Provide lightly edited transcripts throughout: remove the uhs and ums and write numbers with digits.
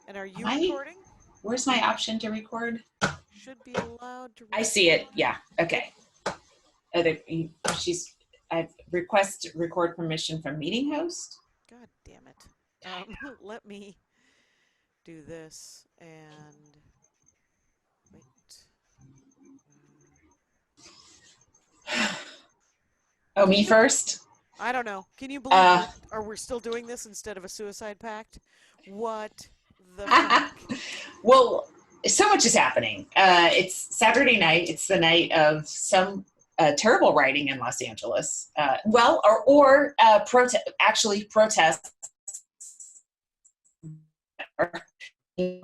And are you recording? Where's my option to record? Should be allowed to record. I see it. Yeah. Okay. I've request permission from meeting host. God damn it. Let me do this and wait. Oh, me first? I don't know. Can you believe we're still doing this instead of a suicide pact? What the fuck? Well, so much is happening. It's Saturday night. It's the night of some terrible rioting in Los Angeles. Protests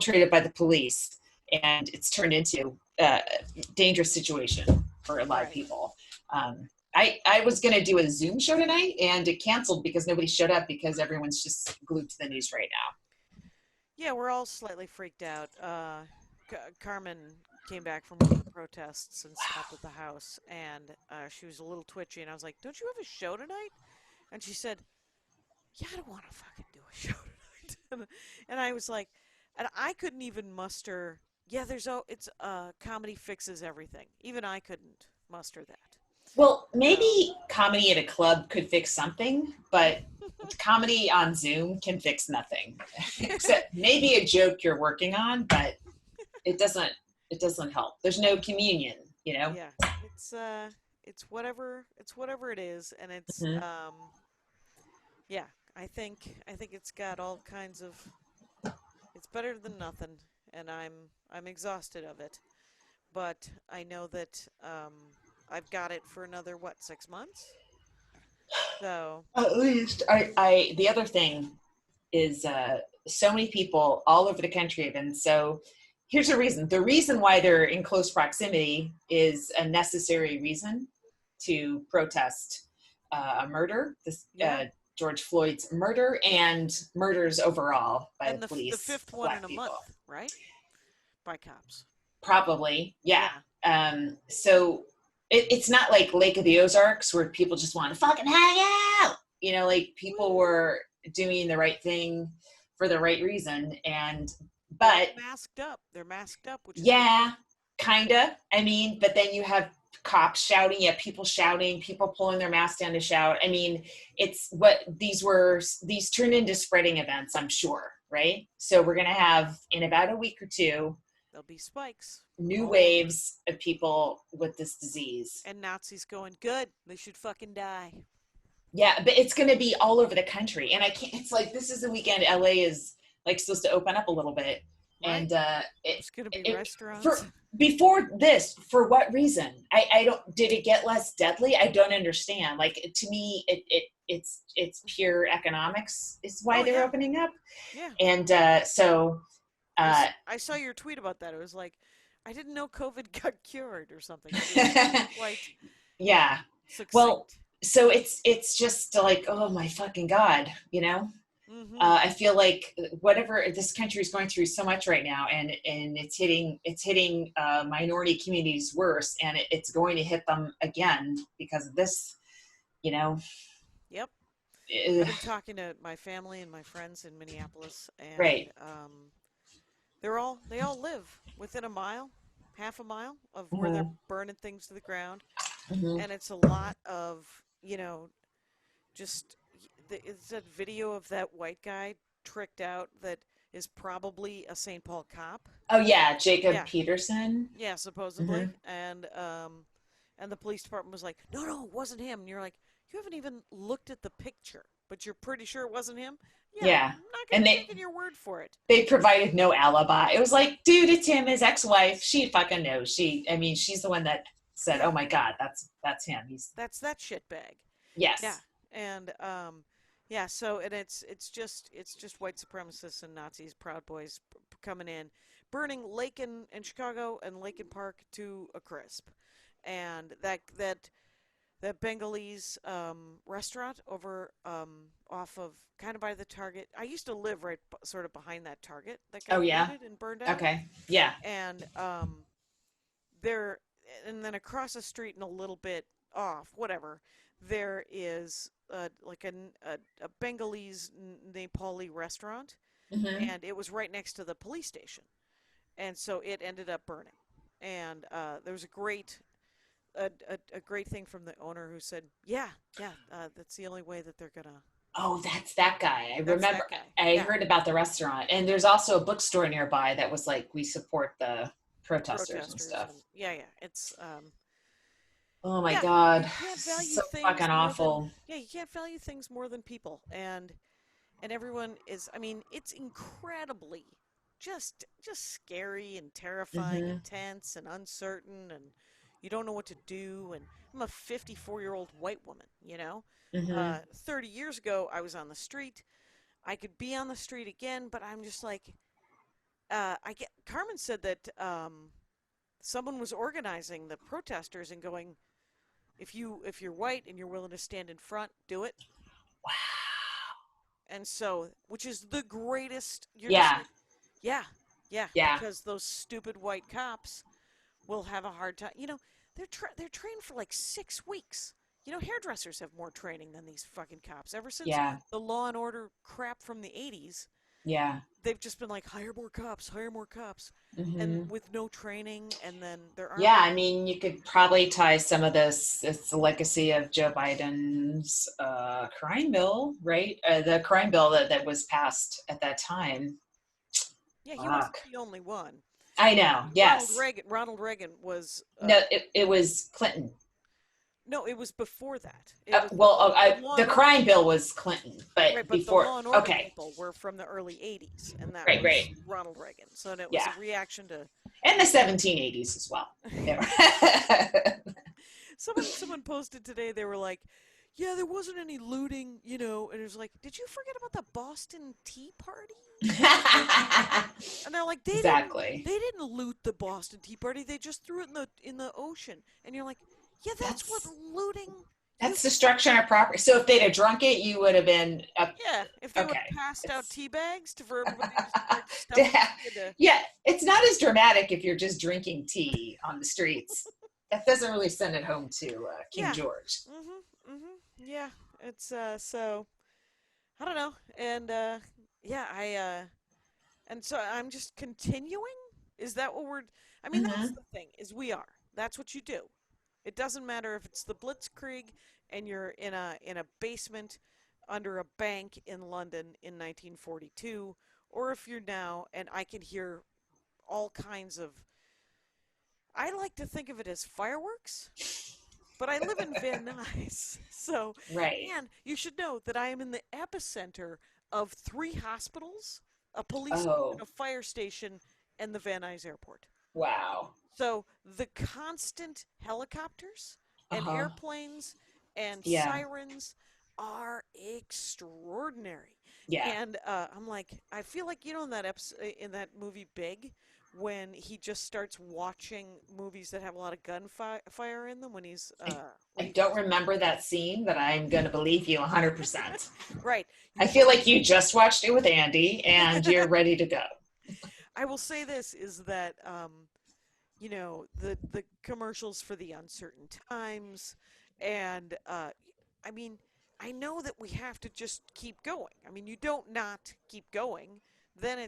treated by the police, and it's turned into a dangerous situation for a lot of people. I was going to do a Zoom show tonight, and it canceled because nobody showed up because everyone's just glued to the news right now. Yeah, we're all slightly freaked out. Carmen came back from one of the protests and stopped at the house, and she was a little twitchy, and I was like, don't you have a show tonight? And she said, yeah, I don't want to fucking do a show tonight. And I was like, and I couldn't even muster, comedy fixes everything. Even I couldn't muster that. Well, maybe comedy at a club could fix something, but comedy on Zoom can fix nothing. Except maybe a joke you're working on, but it doesn't help. There's no communion, you know? Yeah. It's whatever it is, and it's yeah, I think it's got all kinds of, it's better than nothing, and I'm exhausted of it. But I know that I've got it for another 6 months. So at least the other thing is so many people all over the country have been here's a reason. The reason why they're in close proximity is a necessary reason to protest a murder, George Floyd's murder, and murders overall by the police. The fifth one in a month, right? By cops. Probably, yeah. So it's not like Lake of the Ozarks where people just want to fucking hang out. You know, like people were doing the right thing for the right reason, but they're masked up, which is kinda. I mean, but then you have cops shouting, people shouting, people pulling their masks down to shout. I mean, it's what these turned into spreading events, I'm sure, right? So we're gonna have, in about a week or two, there'll be spikes, new waves of people with this disease, and Nazis going, good, they should fucking die. Yeah, but it's going to be all over the country, and I can't. It's like this is the weekend. LA is like supposed to open up a little bit, right. And it's going to be restaurants. Before this, for what reason? I don't. Did it get less deadly? I don't understand. Like, to me, it's pure economics is why they're opening up. Yeah, and so I saw your tweet about that. It was like, I didn't know COVID got cured or something. Quite succinct. Well. So it's just like, oh my fucking God, you know? Mm-hmm. I feel like whatever this country is going through so much right now, and it's hitting minority communities worse, and it's going to hit them again because of this, you know? Yep. I've been talking to my family and my friends in Minneapolis, and they all live within half a mile of where they're burning things to the ground. Mm-hmm. And it's a lot of, it's that video of that white guy tricked out that is probably a St. Paul cop. Oh yeah, Jacob Peterson. Yeah, supposedly. Mm-hmm. And the police department was like, no, it wasn't him. And you're like, you haven't even looked at the picture, but you're pretty sure it wasn't him? Yeah. I'm not going to take your word for it. They provided no alibi. It was like, dude, it's him, his ex-wife. She fucking knows. She's the one that said, "Oh my God, that's him." That's that shitbag. Yes. Yeah, and So and it's just white supremacists and Nazis, Proud Boys coming in, burning Lakin in Chicago and Lakin Park to a crisp, and that Bengalese restaurant over off of kind of by the Target. I used to live right sort of behind that Target that got looted and burned out. Okay. Yeah. And and then across the street and a little bit off, whatever, there is like a Bengalese Nepali restaurant Hmm. and it was right next to the police station, and so it ended up burning. And there was a great thing from the owner who said, "Yeah, yeah, that's the only way that they're gonna." Oh, that's that guy. I That's remember. that guy. I Yeah, heard about the restaurant, and there's also a bookstore nearby that was like, we support the the protesters and protesters stuff. and yeah, yeah. It's Oh my yeah, you God, can't this is value so fucking things more than awful. yeah, you can't value things more than people. And everyone is, I mean, it's incredibly just scary and terrifying and Hmm. tense and uncertain, and you don't know what to do. And I'm a 54-year-old white woman, 30 years ago I was on the street. I could be on the street again, but I'm just like, I get Carmen said that someone was organizing the protesters and going, if you're white and you're willing to stand in front, do it. And so, which is the greatest. You're just Yeah, like, yeah, yeah, yeah, because those stupid white cops will have a hard time. They're trained for like 6 weeks. Hairdressers have more training than these fucking cops. Ever since yeah, the Law and Order crap from the '80s, yeah. they've just been like, hire more cops, and Hmm. with no training, and then there aren't. Yeah, I mean, you could probably tie some of this. It's the legacy of Joe Biden's crime bill, right? The crime bill that was passed at that time. Yeah, he wasn't Fuck. the only one. I know. Ronald Yes. Reagan. Ronald Reagan was No, it was Clinton. no, it was before that. It was Well, the Law the and Order crime bill people. was Clinton, but Right, but the before. Law and Order Okay. people were from the early '80s, and that Right. was Right. Ronald Reagan. So it was Yeah, a reaction to. and the 1780s as well. They were- Someone posted today. They were like, "Yeah, there wasn't any looting, and it was like, did you forget about the Boston Tea Party? And they're like, they didn't exactly. they didn't loot the Boston Tea Party. They just threw it in the ocean." And you're like, "Yeah, that's what That's looting that's used to be." destruction of property. So if they'd have drunk it, you would have been Yeah, if they would have okay. passed out It's tea bags for everybody to start stuffing into. yeah, it's not as dramatic if you're just drinking tea on the streets. That doesn't really send it home to King Yeah. George. Yeah. It's so I don't know. And yeah, I and so I'm just continuing. Is that what we're I mean, that's Hmm. the thing. Is we are. That's what you do. It doesn't matter if it's the Blitzkrieg and you're in a basement under a bank in London in 1942, or if you're now and I can hear all kinds of. I like to think of it as fireworks, but I live in Van Nuys. So, Right. and you should know that I am in the epicenter of 3 hospitals, a police station, Oh, a fire station, and the Van Nuys airport. wow. So the constant helicopters and Uh-huh. airplanes and Yeah. sirens are extraordinary. Yeah. And I'm like, I feel like in that in that movie Big, when he just starts watching movies that have a lot of gunfire in them, when he's I when he don't first remember that scene, but I'm going to believe you 100%. right, you I feel like watch. you just watched it with Andy and you're ready to go. I will say this is that the commercials for the uncertain times, and I mean, I know that we have to just keep going. I mean, you don't not keep going, then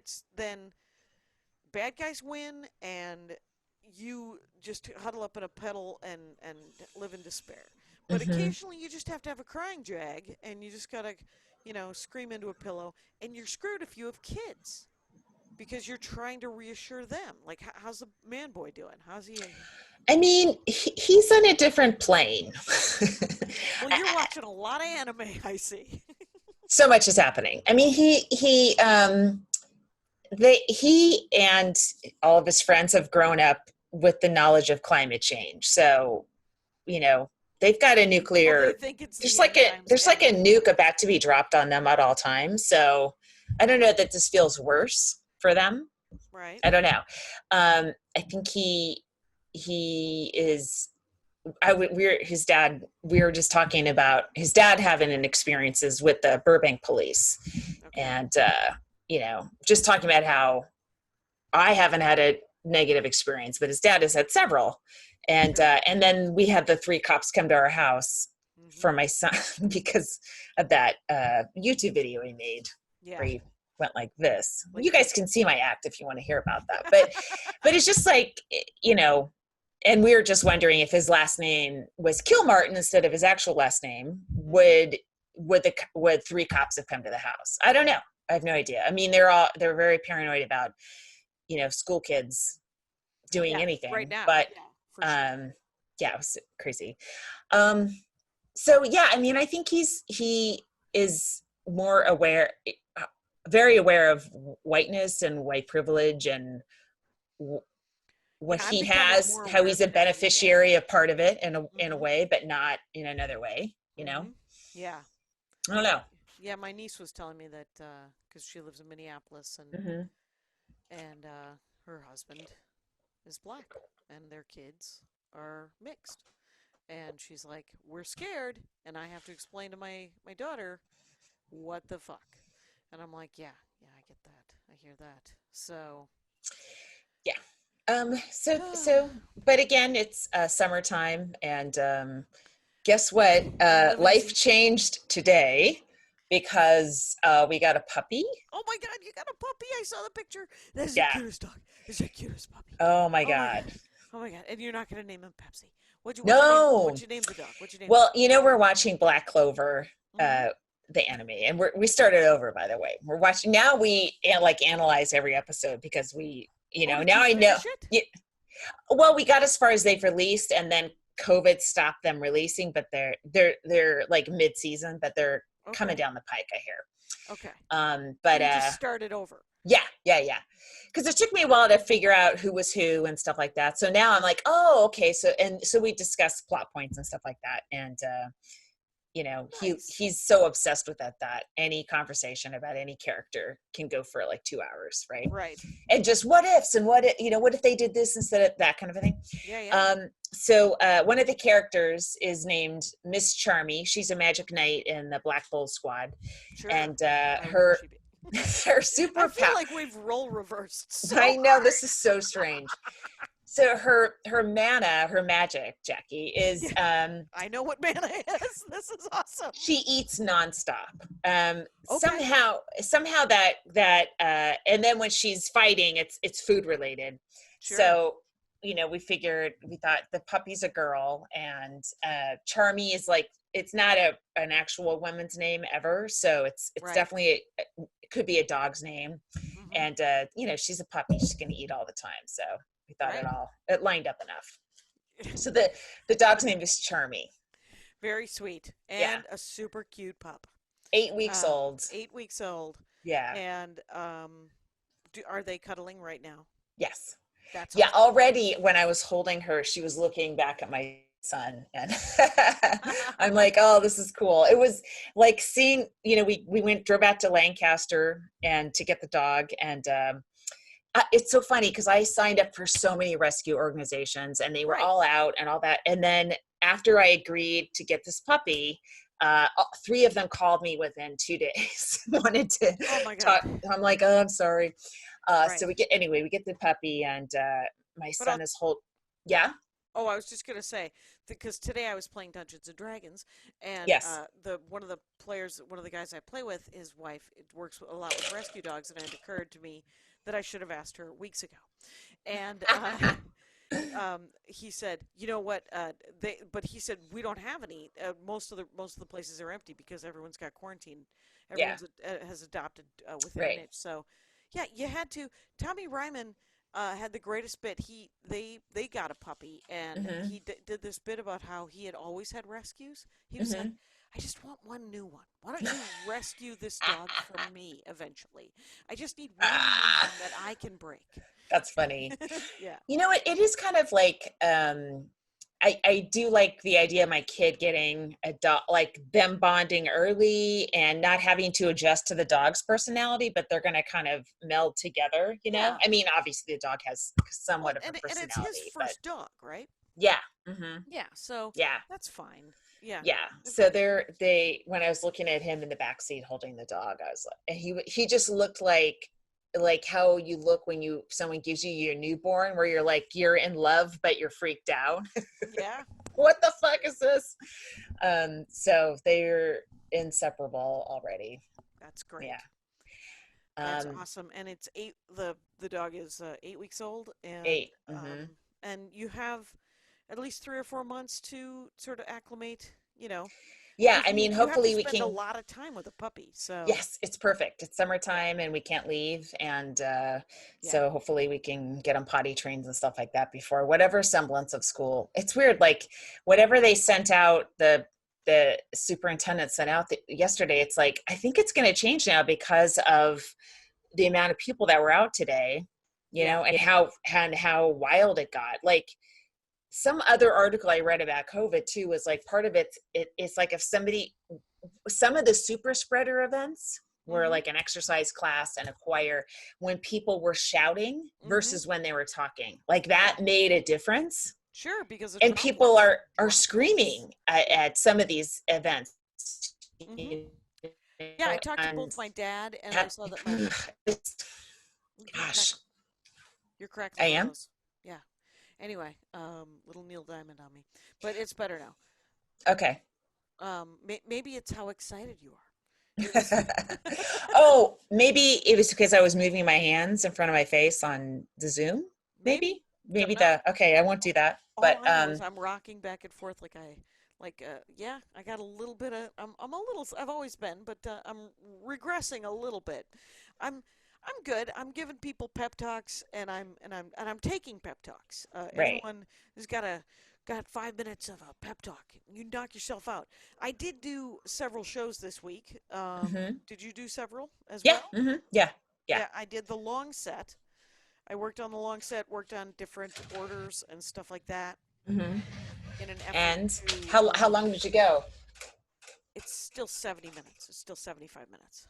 bad guys win, and you just huddle up in a puddle and live in despair. But Hmm. occasionally, you just have to have a crying jag, and you just gotta scream into a pillow, and you're screwed if you have kids because you're trying to reassure them. Like, how's the man boy doing? How's he? I mean, he's on a different plane. Well, you're watching a lot of anime, I see. So much is happening. I mean, he and all of his friends have grown up with the knowledge of climate change. So, you know, they've got a Well, they nuclear think it's there's the like end a times there's like a anyway. nuke about to be dropped on them at all times. So I don't know that this feels worse for them. Right. I don't know. I think he is. We're his dad. We were just talking about his dad having an experiences with the Burbank police, Okay. and just talking about how I haven't had a negative experience, but his dad has had several, Sure. and then we had the 3 cops come to our house Hmm. for my son because of that YouTube video he made where Yeah. he went like this. Like You guys this. can see my act if you want to hear about that. But it's just like, and we were just wondering if his last name was Kilmartin instead of his actual last name, would three cops have come to the house? I don't know. I have no idea. I mean, they're very paranoid about, school kids doing Yeah, right anything, now. but Yeah, for sure. yeah, it was crazy. Um, so yeah, I mean, I think he is more aware, very aware of whiteness and white privilege and Yeah, what I'm he becoming has, more how aware he's of a it every day. beneficiary of part of it in a Mhm. way, but not in another way. Mhm. Yeah. I don't know. Yeah, my niece was telling me that because she lives in Minneapolis Mm-hmm. and her husband is black and their kids are mixed. And she's like, "We're scared," and I have to explain to my daughter what the fuck. And I'm like, "Yeah, yeah, I get that. I hear that." So, Yeah. But again, it's summertime, and guess what? we live in Life season. changed today because we got a puppy. Oh my god, you got a puppy! I saw the picture. That is the Yeah. cutest dog. It's the cutest puppy. Oh my Oh my god. God. Oh my god. And you're not gonna name him Pepsi. What'd you name? No. What'd you name the dog? What'd you name the Well, dog? we're watching Black Clover, Mm-hmm. the anime, and we started over. By the way, we're watching now. We like analyze every episode because Oh, did now you I know. finish it? Yeah, well, we got as far as they've released, and then COVID stopped them releasing. But they're like mid season, but they're coming Okay. down the pike. I hear. Okay. So But you just started over. yeah. Because it took me a while to figure out who was who and stuff like that. So now I'm like, oh, okay. So we discussed plot points and stuff like that, and Nice. he's so obsessed with that any conversation about any character can go for like 2 hours, right? Right. And just what ifs and what if they did this instead of that kind of a thing. Yeah, yeah. So one of the characters is named Miss Charmy. She's a magic knight in the Black Bull squad, Sure. and Why wouldn't her she be? her I feel superpower. like we've role reversed so I know hard. this is so strange. So her mana, her magic, Jackie, is Yeah, I know what mana is. This is awesome. she eats nonstop. Okay. Somehow and then when she's fighting, it's food related. Sure. So we thought the puppy's a girl, and Charmy is like, it's not an actual woman's name ever, so it's Right. definitely it could be a dog's name, Mm-hmm. and she's a puppy, she's gonna eat all the time, so we thought Right. it lined up enough. So the dog's name is Charmy. Very sweet Yeah, and a super cute pup. 8 weeks old. 8 weeks old, Yeah. and are they cuddling right now? Yes. That's Yeah. awesome. Already, when I was holding her, she was looking back at my son, and I'm like, "Oh, this is cool." It was like seeing, we drove out to Lancaster and to get the dog, and it's so funny because I signed up for so many rescue organizations, and they were Right. all out and all that. And then after I agreed to get this puppy, three of them called me within 2 days, wanted to Oh my talk. god. I'm like, "Oh, I'm sorry." So Right. we get the puppy, and my But son is yeah. I was just gonna say because today I was playing Dungeons and Dragons, and Yes. the one of the players, one of the guys I play with, his wife works a lot with rescue dogs, and it occurred to me that I should have asked her weeks ago. And he said, "You know what? But he said we don't have any. Most of the places are empty because everyone's got quarantine. Yeah. Everyone's has adopted within an Right. inch. So, yeah, you had to. Tommy Ryman had the greatest bit. They got a puppy, and Hmm. he did this bit about how he had always had rescues. He was like, Hmm. I just want one new one. Why don't you rescue this dog from me eventually? I just need one new one that I can break." That's funny. Yeah. You know what? It is kind of like, I do like the idea of my kid getting a dog, like them bonding early and not having to adjust to the dog's personality, but they're going to kind of meld together, Yeah. I mean, obviously the dog has Well, somewhat of a and it's his personality, but first dog, right? yeah. Hmm. Yeah. So Yeah. that's fine. Yeah. Yeah. So when I was looking at him in the back seat holding the dog, I was like, and he just looked like how you look when someone gives you your newborn, where you're in love but you're freaked out. Yeah. What the fuck is this? So they're inseparable already. That's Yeah. great. That's Um, awesome. And it's eight. The dog is 8 weeks old, 8. Hmm. and you have at least 3 or 4 months to sort of acclimate. Yeah, Because I mean, you have to hopefully we spend a can. lot of time with a puppy. So Yes, it's perfect. It's yeah, summertime and we can't leave. And yeah. so hopefully we can get on potty trains and stuff like that before whatever semblance of school. It's weird, like whatever they sent out, the superintendent sent out yesterday, it's like, I think it's going to change now because of the amount of people that were out today, Yeah. and how wild it got. Like some other article I read about COVID too was like part of it's like if somebody, some of the super spreader events were Mm-hmm. like an exercise class and a choir, when people were shouting Mm-hmm. versus when they were talking, like Yeah. that made a difference. Sure, because of And people are droplets. screaming Yeah. at some of these events, Mm-hmm. you Yeah, I know, talked to and both my dad, and I that, saw that my you're gosh, you're I crackling your am nose. Yeah. Anyway, little Neil Diamond on me, but it's better now. okay. Maybe it's how excited you are. It was Oh, maybe it was because I was moving my hands in front of my face on the Zoom. maybe. Maybe Don't know. okay, I won't do that. All But I know is I'm rocking back and forth yeah, I got a little bit of I'm a little I've always been, but I'm regressing a little bit. I'm I'm good. I'm giving people pep talks, and I'm taking pep talks. right. Anyone who's got 5 minutes of a pep talk, you knock yourself out. I did do several shows this week. Hmm. Did you do several as Yeah. well? Hmm. Yeah. Yeah. Yeah, I did the long set. I worked on the long set, worked on different orders and stuff like that Hmm. in an effort And to how long did you go? it's still 70 minutes. It's still 75 minutes.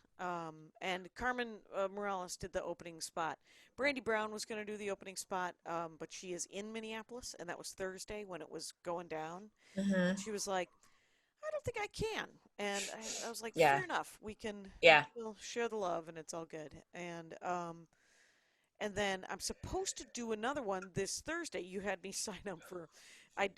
And Carmen Morales did the opening spot. Brandy Brown was going to do the opening spot, but she is in Minneapolis, and that was Thursday when it was going down. Hmm. And she was like, I don't think I can. And I was like, Yeah. fair enough. We Yeah. can still share the love, and it's all good. And then I'm supposed to do another one this Thursday. You had me sign up for,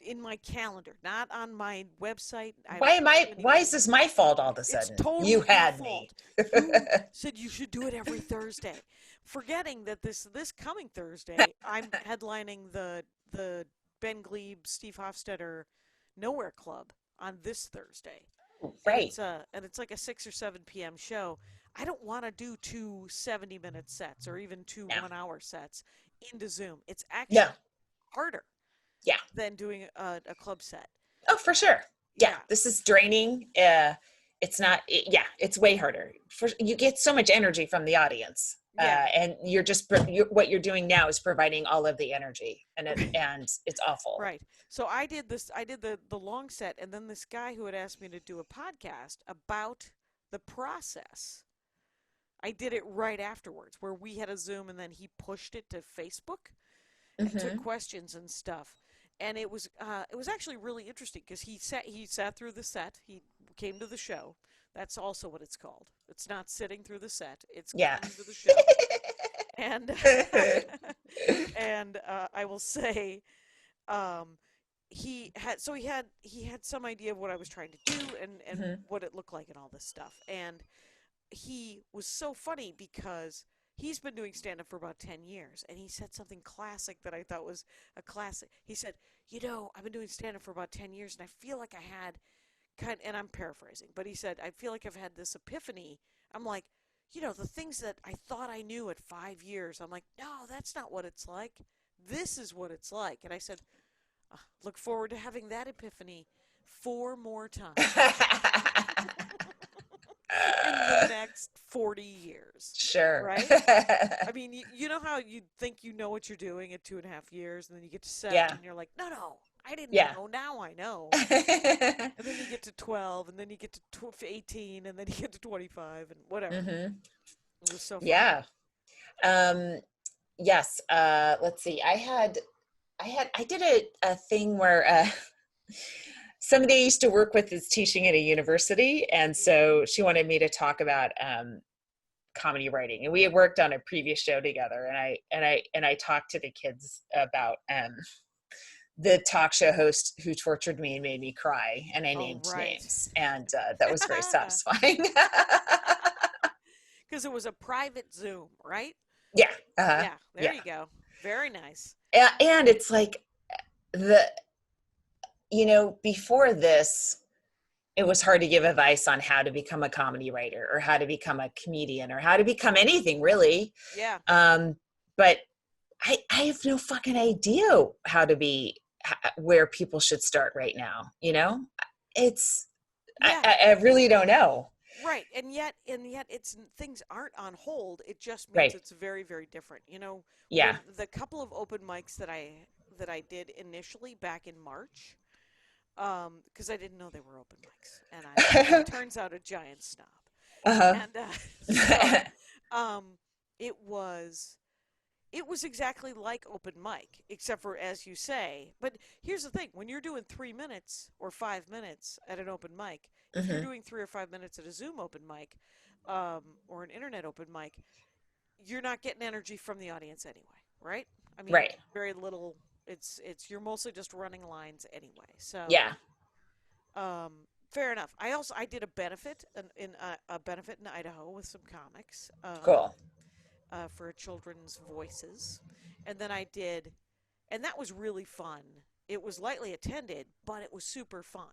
in my calendar, not on my website. I haven't told Why anybody. is this my fault all of a It's sudden? You totally your had me. fault. You said you should do it every Thursday, forgetting that this coming Thursday I'm headlining the Ben Glebe Steve Hofstetter Nowhere Club on this Thursday, and Right. it's like a 6 or 7 p.m. show. I don't want to do two 70-minute sets or even two No. 1 hour sets into Zoom. It's No. actually harder Yeah. than doing a club set. Oh, for sure. Yeah. Yeah, This is draining. It's not. Yeah. It's way harder. You get so much energy from the audience, yeah. and you're just what you're doing now is providing all of the energy, and it's awful. Right. So I did this. I did the long set, and then this guy who had asked me to do a podcast about the process. I did it right afterwards, where we had a Zoom, and then he pushed it to Facebook and took Hmm. questions and stuff. And it was actually really interesting because he sat through the set. He came to the show. That's also what it's called. It's not sitting through the set. It's Yeah. coming to the show. And and I will say um, he had some idea of what I was trying to do and Hmm. what it looked like and all this stuff. And he was so funny because he's been doing stand up for about 10 years, and he said something classic that I thought was a classic. He said, I've been doing stand up for about 10 years, and I feel like I had and I'm paraphrasing, but he said, I feel like I've had this epiphany. I'm like, the things that I thought I knew at 5 years, I'm like, no, that's not what it's like. This is what it's like. And I said, look forward to having that epiphany 4 more times in the next 40 years. Sure. Right? I mean, you know how you think you know what you're doing at 2.5 years, and then you get to 7, Yeah. and you're like, no, I didn't Yeah. know. Now I know. And then you get to 12, and then you get to 18, and then you get to 25, and whatever. Hmm. It was so fun. Yeah. Um, yes. Let's see. I did a thing where somebody I used to work with is teaching at a university, and so she wanted me to talk about comedy writing, and we had worked on a previous show together, and I talked to the kids about the talk show host who tortured me and made me cry, and I Oh, named right. names, and that was very satisfying. Because Because it was a private Zoom, right? Yeah. Uh-huh. Yeah, there Yeah. you go. Very nice. And it's like the, before this, it was hard to give advice on how to become a comedy writer or how to become a comedian or how to become anything really. Yeah. But I have no fucking idea how to be, where people should start right now. It's, Yeah. I really don't know. Right. And yet it's things aren't on hold. It just means Right. it's very, very different. Yeah. When the couple of open mics that I did initially back in March, because I didn't know they were open mics, and I'm turns out a giant snob. Uh-huh. And so um it was it was exactly like open mic, except for, as you say. But here's the thing: when you're doing 3 minutes or 5 minutes at an open mic, if you're Hmm. doing 3 or 5 minutes at a Zoom open mic, or an internet open mic, you're not getting energy from the audience anyway, right? I mean, Right. very little. It's you're mostly just running lines anyway. So, Yeah. um, fair enough. I did a benefit a benefit in Idaho with some comics. Cool. For Children's Voices. And then I did, and that was really fun. It was lightly attended, but it was super fun.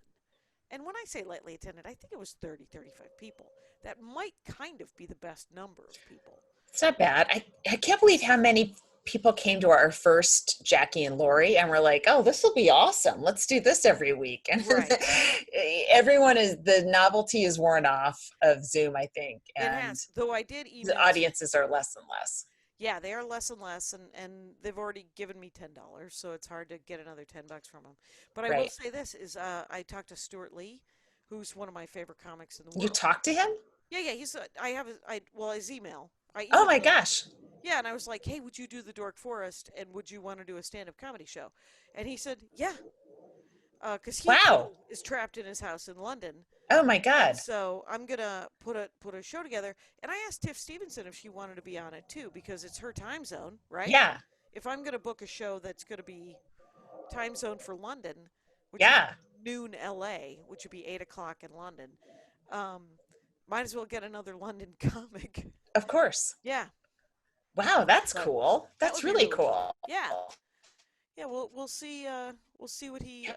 And when I say lightly attended, I think it was 30, 35 people. That might kind of be the best number of people. It's not bad. I can't believe how many people came to our first Jackie and Laurie and were like, oh, this will be awesome. Let's do this every week. And Right. the novelty is worn off of Zoom, I think. It And has, though I did the email. audiences are less and less. Yeah, they are less and less, and they've already given me $10, so it's hard to get another $10 from them. But I will Right. say this is I talked to Stuart Lee, who's one of my favorite comics in the You world. talked to him? Yeah, I have his email. I Oh my emailed him. gosh. Yeah, and I was like, "Hey, would you do the Dork Forest, and would you want to do a stand-up comedy show?" And he said, "Yeah," because he too Wow. is trapped in his house in London, Oh my and God. so I'm gonna put a show together. And I asked Tiff Stevenson if she wanted to be on it too, because it's her time zone, right? Yeah. If I'm gonna book a show that's gonna be time zone for London, which would Yeah. be noon LA, which would be 8 o'clock in London, um, might as well get another London comic. Of course. Yeah, Wow, that's so cool. that That's would be really really fun. cool. Yeah. Yeah, we'll see what he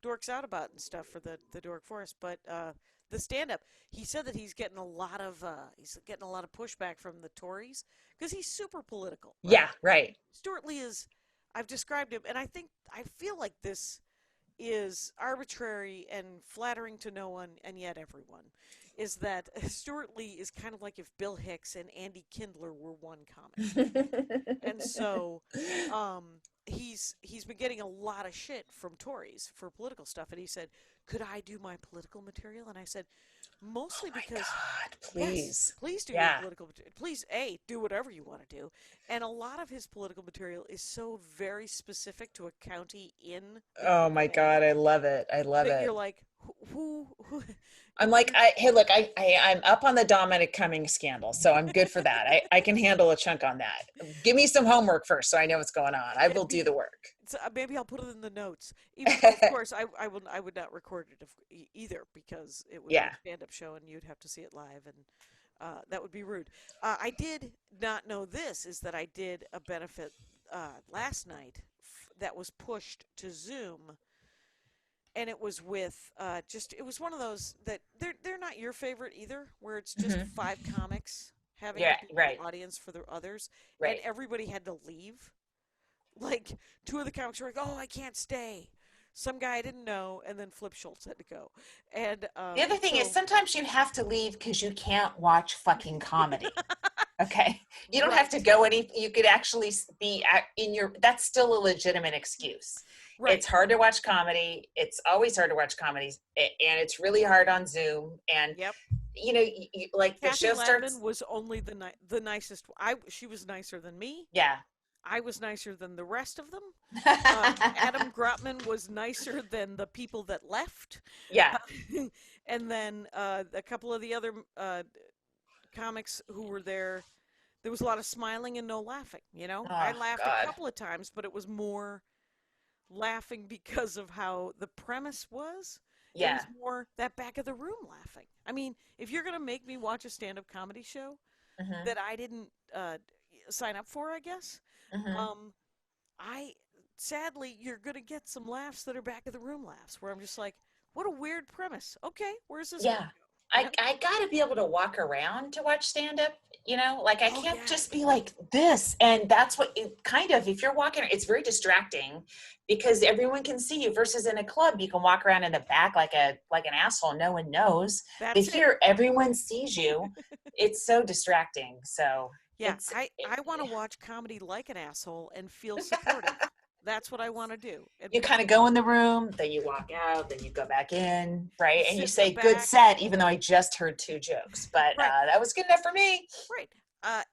dorks out about and stuff for the Dork Forest. But the stand up, he said that he's getting a lot of pushback from the Tories because he's super political, right? Yeah, right. Stuart Lee is. I've described him, and I feel like this is arbitrary and flattering to no one and yet everyone. Is that Stuart Lee is kind of like if Bill Hicks and Andy Kindler were one comic. And so um, he's been getting a lot of shit from Tories for political stuff. And he said, "Could I do my political material?" And I said, Oh "Mostly my because God, yes, please. please do your Yeah. political material. Please, do whatever you want to do." And a lot of his political material is so very specific to a county in the Oh my UK God, I love it. I love that you're it. like, who I'm like, hey, look, I'm up on the Dominic Cummings scandal, so I'm good for that. I can handle a chunk on that. Give me some homework first so I know what's going on. I will do the work. So maybe I'll put it in the notes. Even though, of course, I would not record it either because it would be Yeah. a stand-up show and you'd have to see it live, and that would be rude. I did not know this is that I did a benefit last night that was pushed to Zoom, and it was with it was one of those that they're not your favorite either, where it's just Hmm. five comics having Yeah, to be right, the audience for the others, and right. everybody had to leave. Like two of the comics were like, "Oh, I can't stay." Some guy I didn't know, and then Flip Schultz had to go. And The other thing is so sometimes you have to leave because you can't watch fucking comedy. Okay. You don't have to right, go you could actually be in that's still a legitimate excuse. right. It's hard to watch comedy. It's always hard to watch comedies and it's really hard on Zoom. And, Yep. like the Kathy show Ladman starts. was only the nicest. She was nicer than me. Yeah. I was nicer than the rest of them. Adam Grotman was nicer than the people that left. Yeah. And then a couple of the other comics who were there was a lot of smiling and no laughing. I Oh, laughed a God. couple of times, but it was more laughing because of how the premise was. It Yeah. was more that back of the room laughing. I mean, if you're going to make me watch a stand up comedy show, Mhm. that I didn't sign up for, I guess. Mhm. Um, I sadly, you're gonna get some laughs that are back of the room laughs, where I'm just like, what a weird premise. Okay, where's this gonna Yeah. go? You know? I gotta be able to walk around to watch stand up, you know, like I Oh can't yeah, just be like this. And that's what it kind of, if you're walking, it's very distracting because everyone can see you versus in a club, you can walk around in the back like an asshole. No one knows. But that's it. here, everyone sees you. It's so distracting. So Yeah, it's, I want to watch comedy like an asshole and feel supportive. That's what I want to do. And you kind of go in the room, then you walk out, then you go back in, you right? And you sit in the say, good back. set, even though I just heard 2 jokes. But Right, that was good enough for me. right.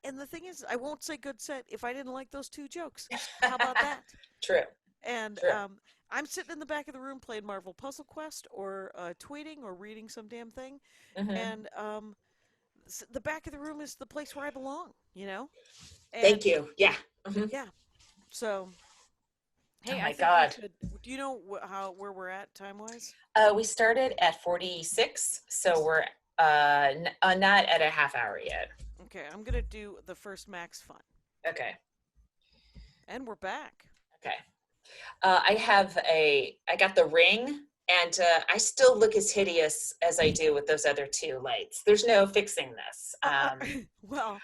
And the thing is, I won't say good set if I didn't like those 2 jokes. So how about that? True, And true. I'm sitting in the back of the room playing Marvel Puzzle Quest or tweeting or reading some damn thing. Hmm. And the back of the room is the place where I belong, you know? Thank And you. Yeah. Hmm. yeah, so Oh hey, I my think we God. should. Do you know how where we're at time wise? We started at 46, so we're not at a half hour yet. Okay, I'm gonna do the first Max Fun, Okay. and we're back. Okay. I got the ring, and I still look as hideous as I do with those other 2 lights. There's no fixing this. Well,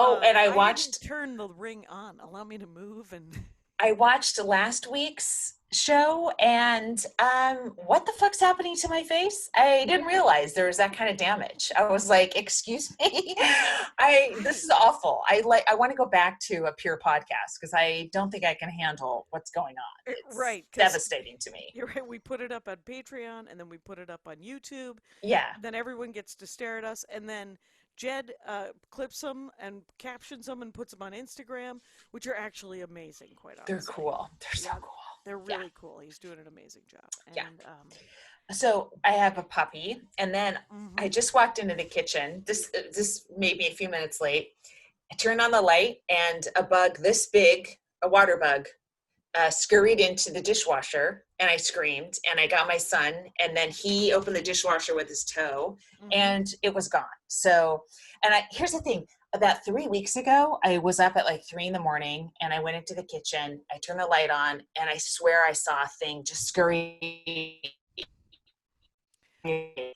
Oh, and I didn't turn the ring on. Allow me to move and. I watched last week's show, and what the fuck's happening to my face? I didn't realize there was that kind of damage. I was like, excuse me. This is awful. I want to go back to a pure podcast because I don't think I can handle what's going on. It's Right, because devastating to me. you're right. We put it up on Patreon, and then we put it up on YouTube. Yeah, Then everyone gets to stare at us, and then Jed clips them and captions them and puts them on Instagram, which are actually amazing, quite they're honestly. cool. They're so Yeah, cool. they're Yeah, really cool. He's doing an amazing job. yeah. And So I have a puppy, and then I mhm. just walked into the kitchen. This made me a few minutes late. I turned on the light, and a bug this big, a water bug, scurried into the dishwasher, and I screamed, and I got my son, and then he opened the dishwasher with his toe, Mhm. and it was gone. So, and here's the thing. About 3 weeks ago, I was up at like 3 in the morning, and I went into the kitchen. I turned the light on, and I swear I saw a thing just scurry. I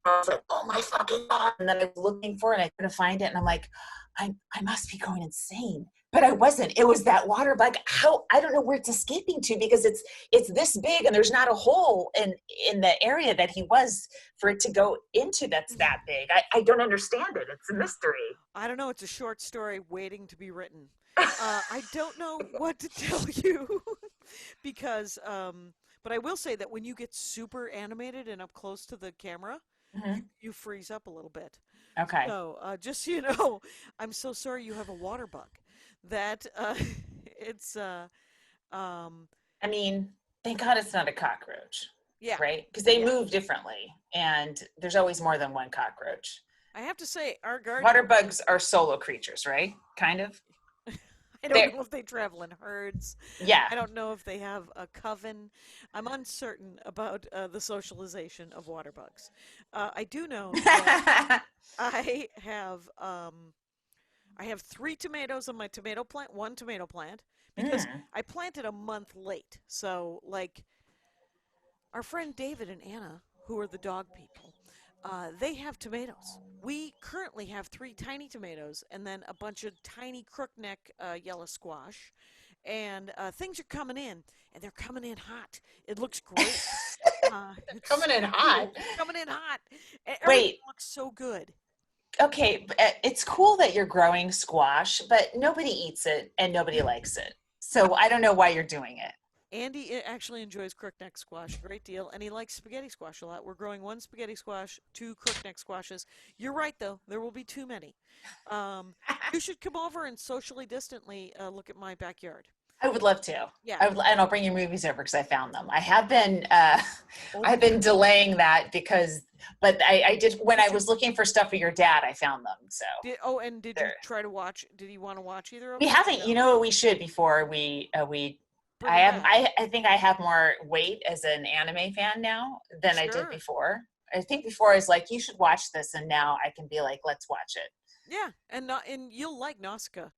was like, oh my fucking God. And then I was looking for it and I couldn't find it. And I'm like, I must be going insane. But I wasn't. It was that water bug. How I don't know where it's escaping to because it's this big and there's not a hole in the area that he was for it to go into that's that big. I don't understand it. It's a mystery. I don't know. It's a short story waiting to be written. I don't know what to tell you because, but I will say that when you get super animated and up close to the camera, Mhm. you freeze up a little bit. Okay. So, just so you know, I'm so sorry you have a water bug. That it's um, I mean, thank God it's not a cockroach, yeah, right? Because they yeah. move differently and there's always more than one cockroach. I have to say, our garden. Water bugs are solo creatures, right? Kind of. I don't They're know if they travel in herds. yeah. I don't know if they have a coven. I'm uncertain about the socialization of water bugs. I do know that I have um, I have 3 tomatoes on my tomato plant, 1 tomato plant, because Mm. I planted a month late. So, like, our friend David and Anna, who are the dog people, they have tomatoes. We currently have 3 tiny tomatoes and then a bunch of tiny crookneck yellow squash. And things are coming in, and they're coming in hot. It looks great. It's Coming in so hot. cool. Coming in hot. Everything Wait, looks so good. okay, it's cool that you're growing squash, but nobody eats it and nobody likes it. So I don't know why you're doing it. Andy actually enjoys crookneck squash a great deal, and he likes spaghetti squash a lot. We're growing 1 spaghetti squash, 2 crookneck squashes. You're right, though. There will be too many. Um, you should come over and socially distantly look at my backyard. I would love to. Yeah. And I'll bring you movies over because I found them. I have been, Oh my I've been God. delaying that because, but I did when I Did you was looking for stuff for your dad. I found them. So and did you there. try to watch? Did you want to watch either of We them? Or haven't. no. You know what we should before we. Bring them back. I think I have more weight as an anime fan now than I did Sure. before. I think before I was like, you should watch this, and now I can be like, let's watch it. Yeah, and you'll like Nausicaa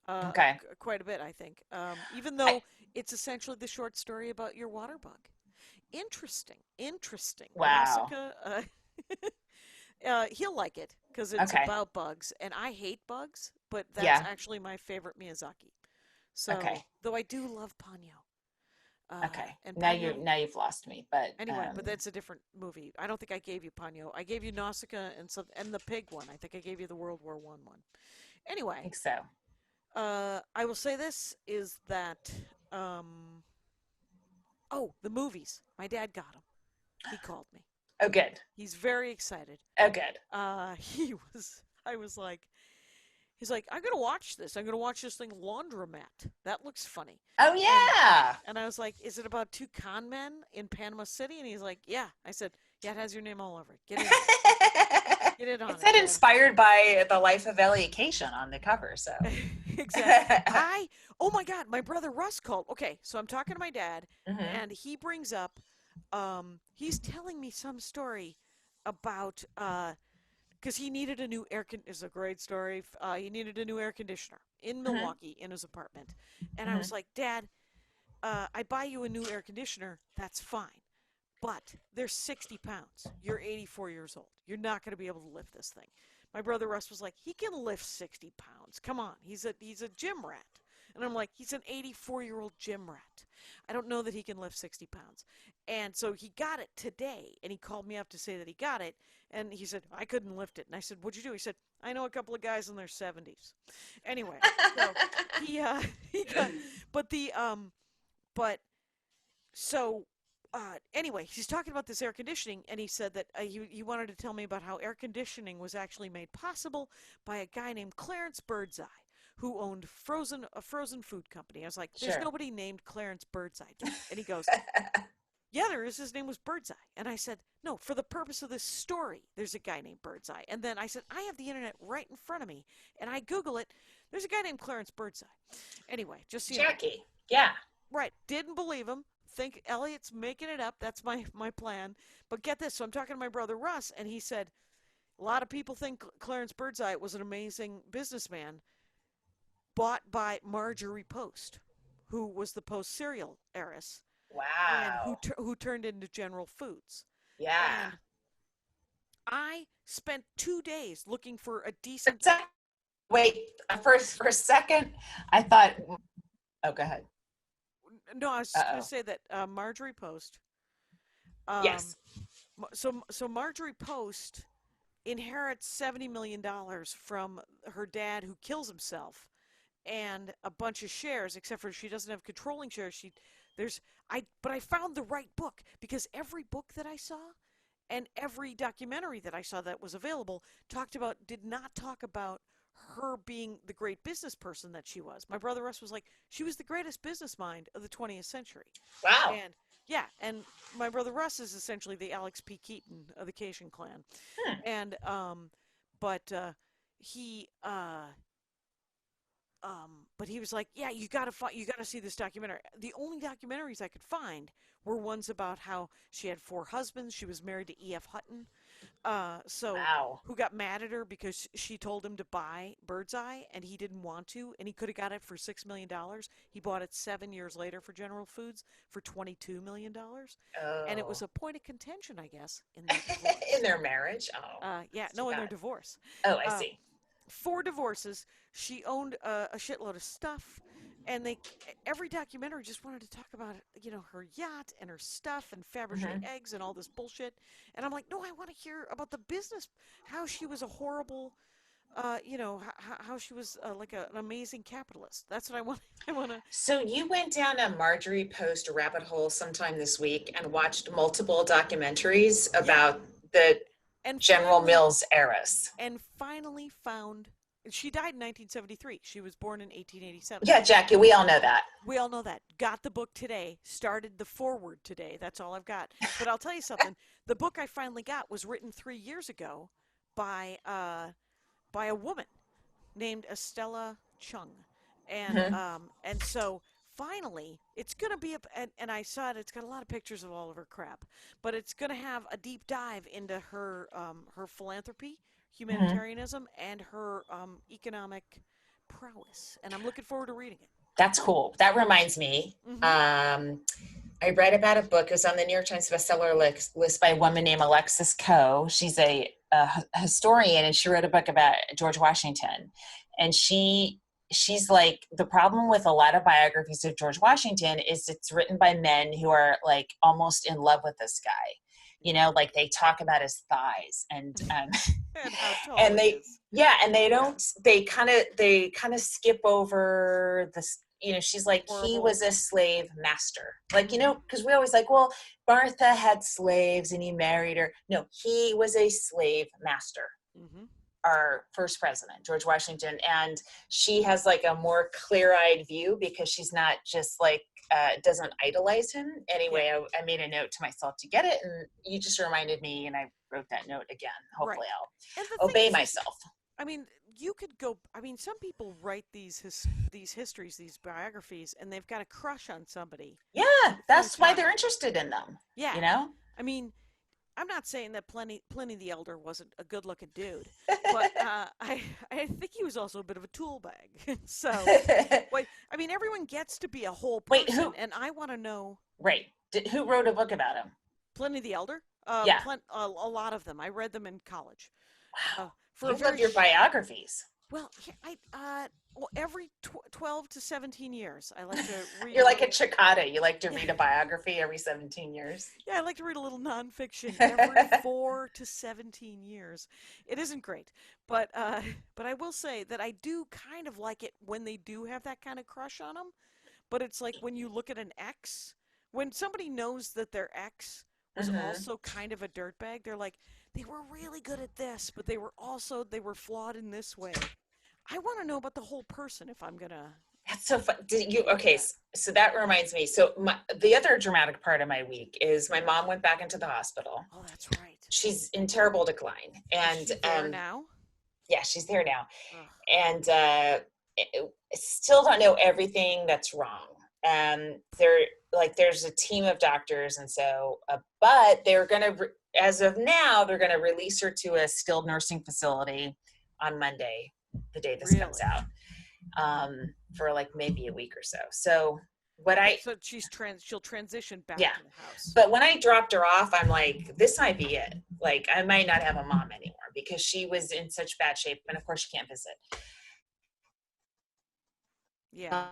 Okay. quite a bit, I think. Even I, though it's essentially the short story about your water bug. Interesting, interesting. wow. Nausicaa, he'll like it because it's Okay. about bugs, and I hate bugs, but that's Yeah. actually my favorite Miyazaki. So, Okay. though I do love Ponyo, Okay. and Now Ponyo. you've lost me, but Anyway, but that's a different movie. I don't think I gave you Ponyo. I gave you Nausicaa and the pig one. I think I gave you the World War I one. I Anyway, think so. I will say this is that oh, the movies. My dad got them. He called me. Oh, good. He's very excited. Oh, good. He was. I was like, he's like, I'm gonna watch this. I'm gonna watch this thing, Laundromat. That looks funny. Oh, And yeah. and I was like, is it about two con men in Panama City? And he's like, yeah. I said, yeah, it has your name all over it. Get in on it. Get it on It it, said Dad. inspired by the life of Ellie Cation on the cover, so. Exactly. Oh my God, my brother Russ called. Okay, so I'm talking to my dad, Hmm. and he brings up, he's telling me some story about, because he needed a new It's a great story. He needed a new air conditioner in Hmm. Milwaukee in his apartment, and I Hmm. was like, Dad, I buy you a new air conditioner. That's fine, but they're 60 pounds. You're 84 years old. You're not going to be able to lift this thing. My brother Russ was like, he can lift 60 pounds. Come on. He's a gym rat. And I'm like, he's an 84-year-old gym rat. I don't know that he can lift 60 pounds. And so he got it today, and he called me up to say that he got it. And he said, I couldn't lift it. And I said, what'd you do? He said, I know a couple of guys in their 70s. Anyway, so he, he got, but but so anyway, he's talking about this air conditioning, and he said that he wanted to tell me about how air conditioning was actually made possible by a guy named Clarence Birdseye, who owned a frozen food company. I was like, "There's Sure. nobody named Clarence Birdseye, Dad." And he goes, "Yeah, there is. His name was Birdseye." And I said, "No, for the purpose of this story, there's a guy named Birdseye." And then I said, "I have the internet right in front of me, and I Google it. There's a guy named Clarence Birdseye." Anyway, just so you know. Jackie. Yeah. Right. Didn't believe him. Think Elliot's making it up. That's my plan. But get this. So I'm talking to my brother Russ, and he said a lot of people think Clarence Birdseye was an amazing businessman, bought by Marjorie Post, who was the Post cereal heiress, and Wow. who turned into General Foods. Yeah. And I spent 2 days looking for a For decent. a sec- Wait, for a second, I thought, oh, go ahead. No, I was going to Uh-oh. say that Marjorie Post. Um, Yes. so Marjorie Post inherits $70 million from her dad, who kills himself, and a bunch of shares. Except for she doesn't have controlling shares. There's but I found the right book, because every book that I saw and every documentary that I saw that was available did not talk about her being the great business person that she was. My brother Russ was like, she was the greatest business mind of the 20th century. Wow. And yeah, and my brother Russ is essentially the Alex P. Keaton of the Cation clan. Hmm. And but he but he was like, "Yeah, you gotta see this documentary." The only documentaries I could find were ones about how she had 4 husbands. She was married to E.F. Hutton, so Wow. who got mad at her because she told him to buy Birdseye and he didn't want to, and he could have got it for $6 million. He bought it 7 years later for General Foods for $22 million, and it was Oh. a point of contention, I guess, in their divorce. In their marriage? Oh, Yeah, it's too no, in their bad. divorce. Oh, I Uh, see. 4 divorces. She owned a shitload of stuff, and every documentary just wanted to talk about, her yacht and her stuff and Fabergé Hmm. eggs and all this bullshit. And I'm like, no, I want to hear about the business, how she was a horrible, how she was like an amazing capitalist. That's what I want. I want to. So you went down a Marjorie Post rabbit hole sometime this week and watched multiple documentaries Yeah, about the and General finally, Mills heiress. found. She died in 1973. She was born in 1887. Yeah, Jackie, we all know that. We all know that. Got the book today. Started the foreword today. That's all I've got. But I'll tell you something. The book I finally got was written 3 years ago by a woman named Estella Chung, Hmm. and so finally it's gonna be and I saw it. It's got a lot of pictures of all of her crap, but it's gonna have a deep dive into her philanthropy, Mhm. humanitarianism and her economic prowess. And I'm looking forward to reading it. That's cool. That reminds me. Mm-hmm. I read about a book. It was on the New York Times bestseller list by a woman named Alexis Coe. She's a historian, and she wrote a book about George Washington. And she's like, the problem with a lot of biographies of George Washington is it's written by men who are like almost in love with this guy. You know, like they talk about his thighs and And how tall and he they is. yeah, and they Yeah. don't they kind of skip over this. You know, she's like, he Horrible. was a slave master, like, you Mm-hmm. know, because we always like, well, Martha had slaves and he married her. No, he was a slave master, Mm-hmm. our first president, George Washington. And she has like a more clear-eyed view because she's not just like doesn't idolize him. Yeah. Anyway, I made a note to myself to get it, and you just reminded me, and I wrote that note again. Right. Hopefully And the I'll thing obey is, myself. I mean, you could go. I mean, some people write these histories, these biographies, and they've got a crush on somebody Yeah, through that's why time. they're interested in them, Yeah. you know. I mean, I'm not saying that Pliny the Elder wasn't a good-looking dude, but I think he was also a bit of a tool bag. So, wait, I mean, everyone gets to be a whole Wait, person, who? and I want to know Right, who wrote a book about him? Pliny the Elder. Yeah. A lot of them. I read them in college. Wow, For a you love very your biographies. well, well, every 12 to 17 years, I like to read You're a like a little. Chicada. You like to Yeah, read a biography every 17 years. yeah, I like to read a little nonfiction every 4 to 17 years. It isn't great, but but I will say that I do kind of like it when they do have that kind of crush on them. But it's like when you look at an ex, when somebody knows that their ex was Hmm. also kind of a dirtbag, they're like, they were really good at this, but they were flawed in this way. I want to know about the whole person if I'm gonna That's so fun. Did you? do Okay, that. so that reminds me. So the other dramatic part of my week is my Yeah. mom went back into the hospital. Oh, that's right. She's in terrible decline, Is and she there now? yeah, she's there now. Ugh. And still don't know everything that's wrong. There, like, there's a team of doctors, and so, but they're gonna, as of now, they're gonna release her to a skilled nursing facility on Monday, the day this comes Really? out, for like maybe a week or so. So, what Okay, I, so she'll transition back yeah, to the house. but when I dropped her off, I'm like, this might be it. Like, I might not have a mom anymore because she was in such bad shape, and of course, she can't visit. Yeah,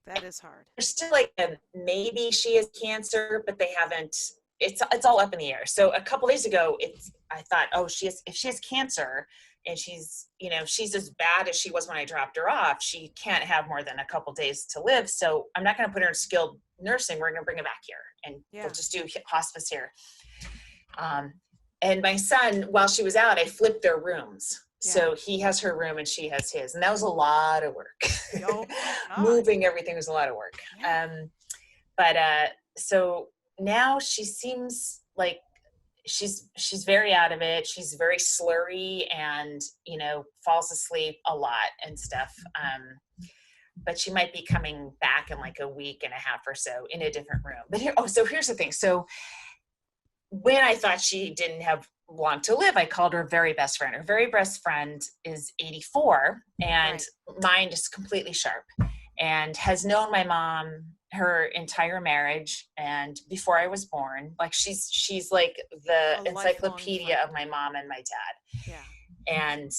that is hard. There's still like maybe she has cancer, but they haven't. It's all up in the air. So a couple days ago, I thought, oh, she has if she has cancer and she's she's as bad as she was when I dropped her off. She can't have more than a couple days to live. So I'm not going to put her in skilled nursing. We're going to bring her back here, and we'll Yeah. just do hospice here. Um, and my son, while she was out, I flipped their rooms. Yeah. So he has her room and she has his. And that was a lot of work. Oh my God. Moving everything was a lot of work. Yeah. But so now she seems like she's very out of it. She's very slurry and, falls asleep a lot and stuff. But she might be coming back in like a week and a half or so in a different room. But so here's the thing. So when I thought she didn't have long to live, I called her very best friend. Her very best friend is 84 and Right. mind is completely sharp and has known my mom her entire marriage and before I was born. Like she's like the A lifelong encyclopedia friend. of my mom and my dad. Yeah. And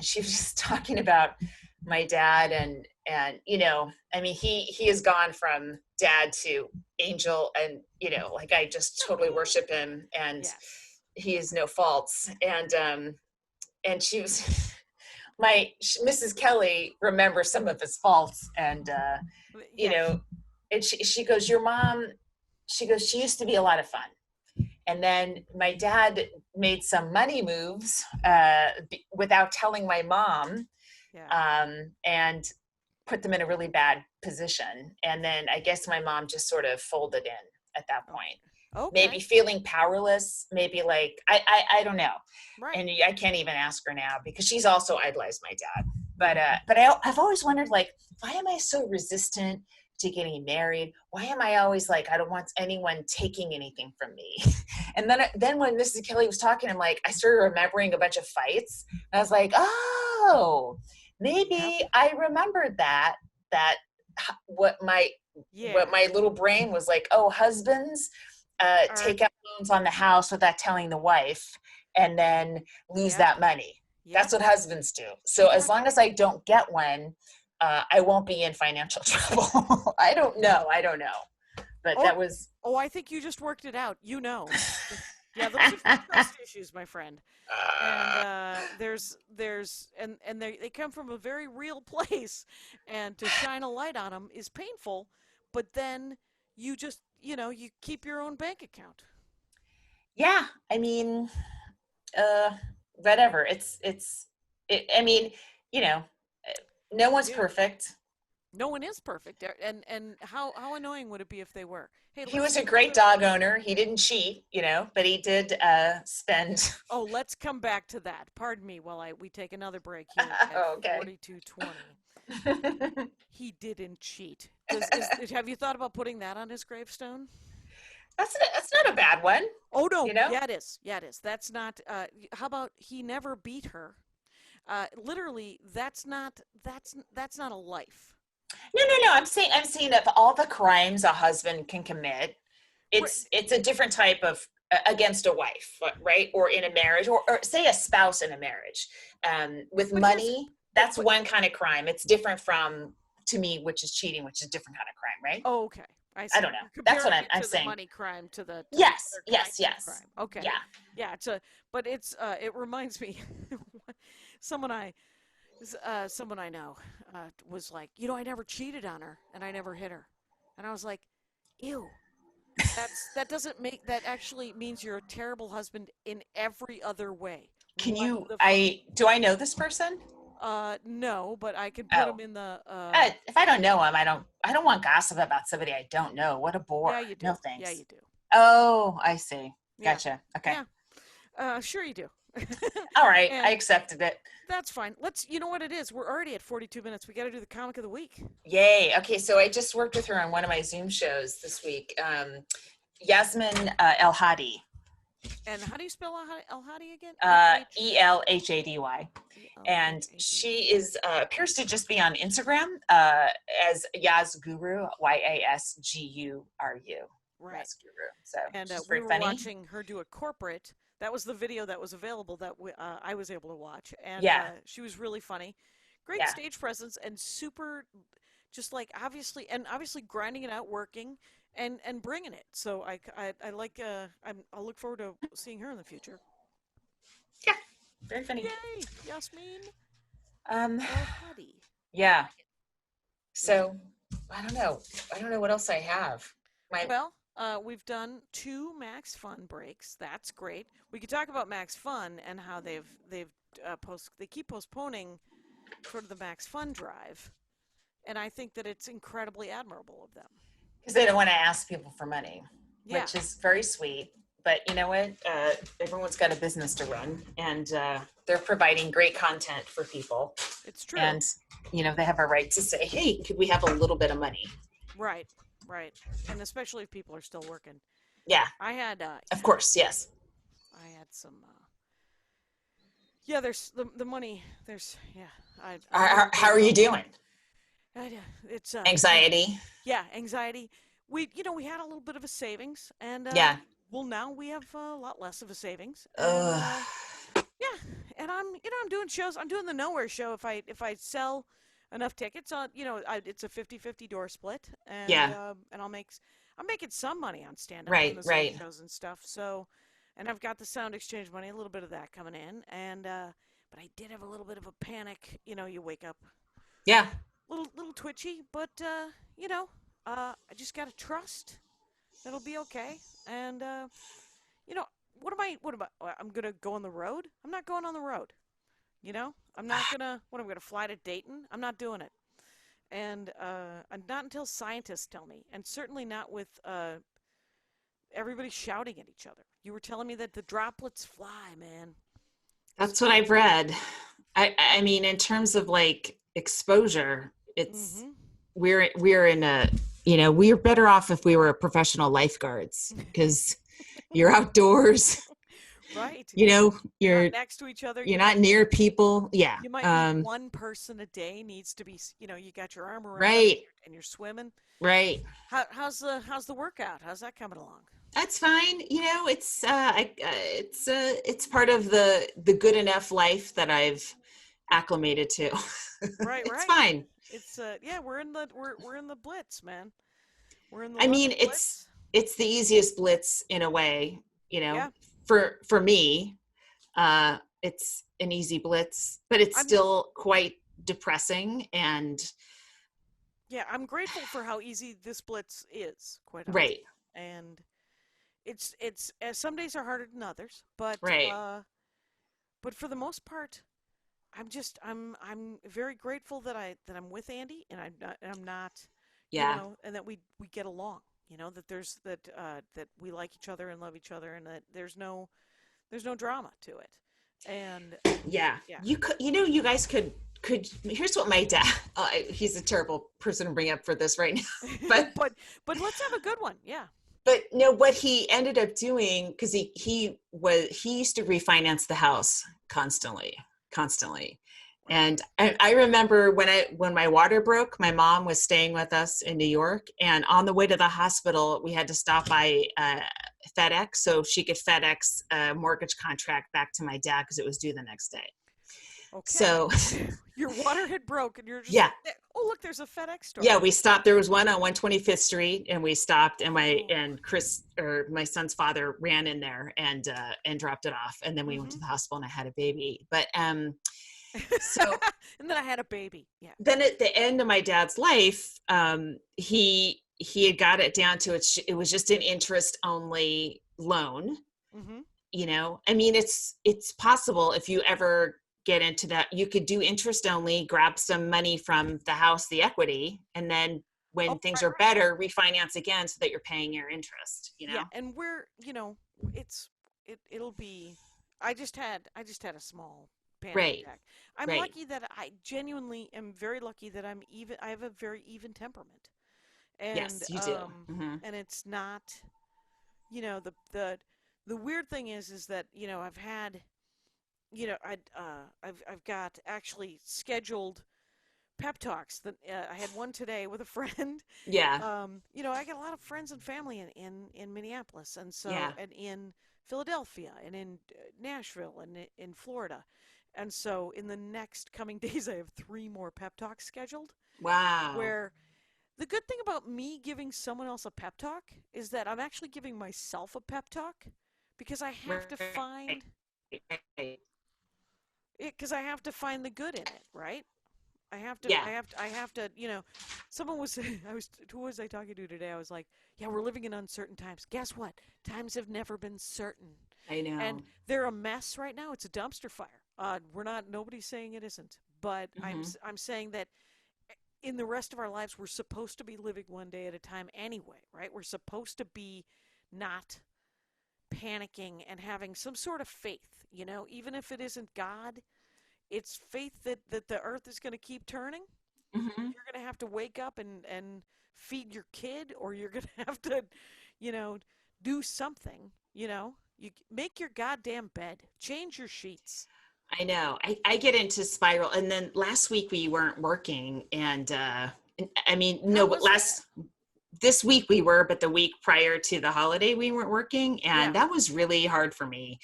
she was just talking about my dad and I mean he has gone from dad to angel and like I just totally worship him and Yes. he has no faults and she was Mrs. Kelly remembers some of his faults and you Yeah. know and she goes, your mom, she goes, she used to be a lot of fun. And then my dad made some money moves without telling my mom, Yeah. and put them in a really bad position. And then I guess my mom just sort of folded in at that point. Maybe Okay. feeling powerless, maybe like I don't know. Right. And I can't even ask her now because she's also idolized my dad. But I've always wondered, like, why am I so resistant to getting married? Why am I always like, I don't want anyone taking anything from me? And then when Mrs. Kelly was talking, I'm like, I started remembering a bunch of fights. And I was like, oh, maybe Yep. I remembered that what my Yeah. little brain was like, oh, husbands take out loans on the house without telling the wife and then lose Yep. that money. Yep. That's what husbands do. So as long as I don't get one, I won't be in financial trouble. I don't know. But that was. Oh, I think you just worked it out. You know. Yeah, those are trust issues, my friend. And they come from a very real place, and to shine a light on them is painful. But then you just, you keep your own bank account. Yeah, I mean, whatever. I mean, you know, no one's perfect. No one is perfect, and how annoying would it be if they were? Hey, he was a great dog owner. He didn't cheat, but he did spend. Oh, let's come back to that. Pardon me while we take another break here at Okay. 42:20. He didn't cheat. Have you thought about putting that on his gravestone? That's not a bad one. Oh no, yeah it is. That's not. How about he never beat her? Literally, that's not a life. No. I'm saying of all the crimes a husband can commit, it's a different type of against a wife, right? Or in a marriage, or say a spouse in a marriage. With money, that's one kind of crime. It's different from, to me, which is cheating, which is a different kind of crime, right? Oh, okay. I don't know. That's what I'm saying. The money crime to the yes. Crime. Okay. Yeah. It reminds me. Someone I know was like, I never cheated on her and I never hit her, and I was like, ew. That doesn't make that actually means you're a terrible husband in every other way. Do I know this person? No, but I can put him in the. If I don't know him, I don't want gossip about somebody I don't know. What a bore. Yeah, you do. No thanks. Yeah, you do. Oh, I see. Gotcha. Yeah. Okay. Yeah. Sure you do. All right, I accepted it. That's fine. You know what it is? We're already at 42 minutes. We got to do the comic of the week. Yay. Okay, so I just worked with her on one of my Zoom shows this week. Yasmine Elhady. And how do you spell Elhady again? Elhady. And she appears to just be on Instagram as Yasguru, Yasguru. Right. Yasguru. So and we were funny. watching her do a corporate. That was the video that was available that I was able to watch. And she was really funny. Great stage presence and super, just like obviously grinding it out, working and bringing it. So I like I'll look forward to seeing her in the future. Yeah, very funny. Yay, Yasmine. Elhady. Yeah. So I don't know what else I have. We've done 2 Max Fun breaks. That's great. We could talk about Max Fun and how they keep postponing sort of the Max Fun drive, and I think that it's incredibly admirable of them. Because they don't want to ask people for money, which is very sweet. But you know what? Everyone's got a business to run, and they're providing great content for people. It's true. And they have a right to say, "Hey, could we have a little bit of money?" Right. And especially if people are still working. Yeah. I had. Of course, yes. I had some. There's the money. There's How are you doing? It's anxiety. Yeah, anxiety. We had a little bit of a savings, and well, now we have a lot less of a savings. And I'm doing shows. I'm doing the Nowhere show. If I sell enough tickets on, it's a 50-50 door split, and and I'm making some money on stand-up, right, shows and stuff. So, and I've got the Sound Exchange money, a little bit of that coming in, and but I did have a little bit of a panic. You wake up, little twitchy, but I just gotta trust that it'll be okay. And what am I? I'm gonna go on the road. I'm not going on the road. I'm not gonna. I'm gonna fly to Dayton? I'm not doing it. And not until scientists tell me, and certainly not with everybody shouting at each other. You were telling me that the droplets fly, man. That's what I've read. I mean, in terms of like exposure, it's we're in a, we're better off if we were professional lifeguards, because you're outdoors, Right. you're You're not next to each other. you're not near people. Yeah. You might meet one person a day needs to be, you got your arm around Right. and you're swimming. Right. How's the workout? How's that coming along? That's fine. It's part of the good enough life that I've acclimated to. Right, It's right. fine. It's yeah, we're in the blitz, man. We're in the I mean, blitz. it's the easiest blitz in a way, Yeah. for me. It's an easy blitz, but it's still quite depressing. And yeah, I'm grateful for how easy this blitz is, quite honestly. right. And it's some days are harder than others, Right. but for the most part, I'm very grateful that I'm with Andy, and I'm not, Yeah. and that we get along. That that we like each other and love each other, and that there's no drama to it. And Yeah. yeah. You guys could here's what my dad, he's a terrible person to bring up for this right now, but let's have a good one. Yeah. But no, what he ended up doing, because he used to refinance the house constantly. And I remember when my water broke, my mom was staying with us in New York, and on the way to the hospital, we had to stop by FedEx so she could FedEx a mortgage contract back to my dad because it was due the next day. Okay. So your water had broke, and you're just yeah. Oh, look, there's a FedEx store. Yeah, we stopped. There was one on 125th Street, and we stopped, and Chris, or my son's father, ran in there and dropped it off, and then we went to the hospital, and I had a baby. But so and then I had a baby. Yeah. Then at the end of my dad's life, he had got it down to it was just an interest only loan. Mm-hmm. I mean, it's possible if you ever get into that, you could do interest only, grab some money from the house, the equity, and then when things are better, refinance again so that you're paying your interest. Yeah, and we're it'll be. I just had a small panic attack. I'm lucky that I genuinely am very lucky that I have a very even temperament. And, yes, you do. And it's not, the weird thing is that I've had. I've got actually scheduled pep talks that I had one today with a friend. Yeah. I got a lot of friends and family in Minneapolis, and so and in Philadelphia and in Nashville and in Florida, and so in the next coming days I have 3 more pep talks scheduled. Wow. Where the good thing about me giving someone else a pep talk is that I'm actually giving myself a pep talk, because I have to find. Because I have to find the good in it, right? I have to. Someone was. Who was I talking to today? I was like, "Yeah, we're living in uncertain times. Guess what? Times have never been certain. I know. And they're a mess right now. It's a dumpster fire. We're not. Nobody's saying it isn't. But I'm saying that in the rest of our lives, we're supposed to be living one day at a time anyway, right? We're supposed to be not panicking and having some sort of faith. Even if it isn't God, it's faith that the earth is going to keep turning. Mm-hmm. You're going to have to wake up and feed your kid, or you're going to have to, do something. You make your goddamn bed, change your sheets. I know. I get into spiral, and then last week we weren't working, and this week we were, but the week prior to the holiday we weren't working, and that was really hard for me.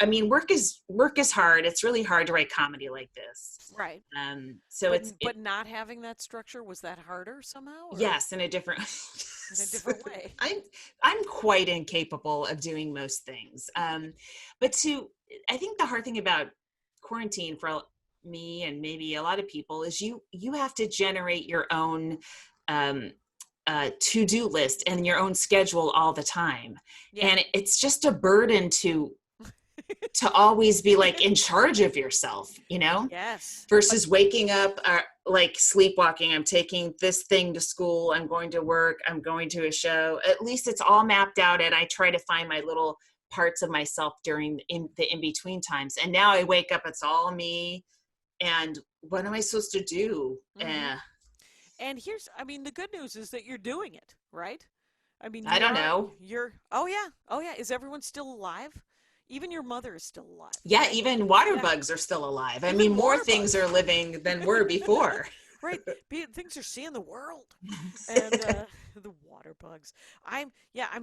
I mean, work is hard. It's really hard to write comedy like this. Right. But not having that structure, was that harder somehow? Or? Yes, in a different way. I'm quite incapable of doing most things. But I think the hard thing about quarantine for me and maybe a lot of people is you have to generate your own to-do list and your own schedule all the time. Yeah. And it's just a burden to always be like in charge of yourself, Yes. Versus waking up, like sleepwalking. I'm taking this thing to school. I'm going to work. I'm going to a show. At least it's all mapped out, and I try to find my little parts of myself during the in-between times. And now I wake up, it's all me. And what am I supposed to do? Mm-hmm. And I mean, the good news is that you're doing it, right? I mean, I don't know. oh yeah, oh yeah. Is everyone still alive? Even your mother is still alive, Yeah, right? even water Yeah, bugs are still alive. I mean, even more water things bugs, are living than were before. right? Things are seeing the world, and the water bugs. I'm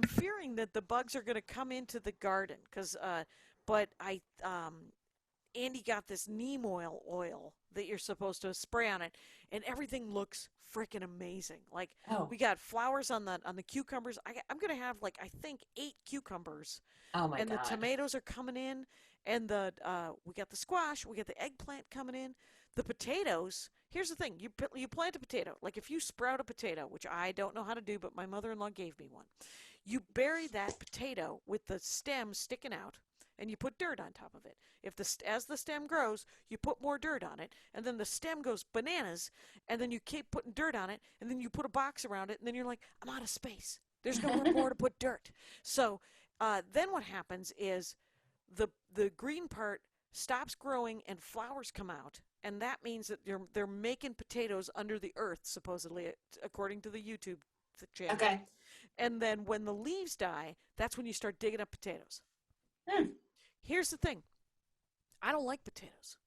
fearing that the bugs are going to come into the garden because, but Andy got this neem oil that you're supposed to spray on it, and everything looks freaking amazing. Like Oh, we got flowers on the cucumbers. I'm gonna have like I think 8 cucumbers, oh my and the God. tomatoes are coming in, and the we got the squash, we got the eggplant coming in, the potatoes. Here's the thing: you plant a potato. Like if you sprout a potato, which I don't know how to do, but my mother-in-law gave me one. You bury that potato with the stem sticking out, and you put dirt on top of it. If as the stem grows, you put more dirt on it, and then the stem goes bananas, and then you keep putting dirt on it, and then you put a box around it, and then you're like, I'm out of space. There's nowhere more to put dirt. So then what happens is the green part stops growing and flowers come out, and that means that they're making potatoes under the earth, supposedly, according to the YouTube channel. Okay. And then when the leaves die, that's when you start digging up potatoes. Hmm. Here's the thing. I don't like potatoes.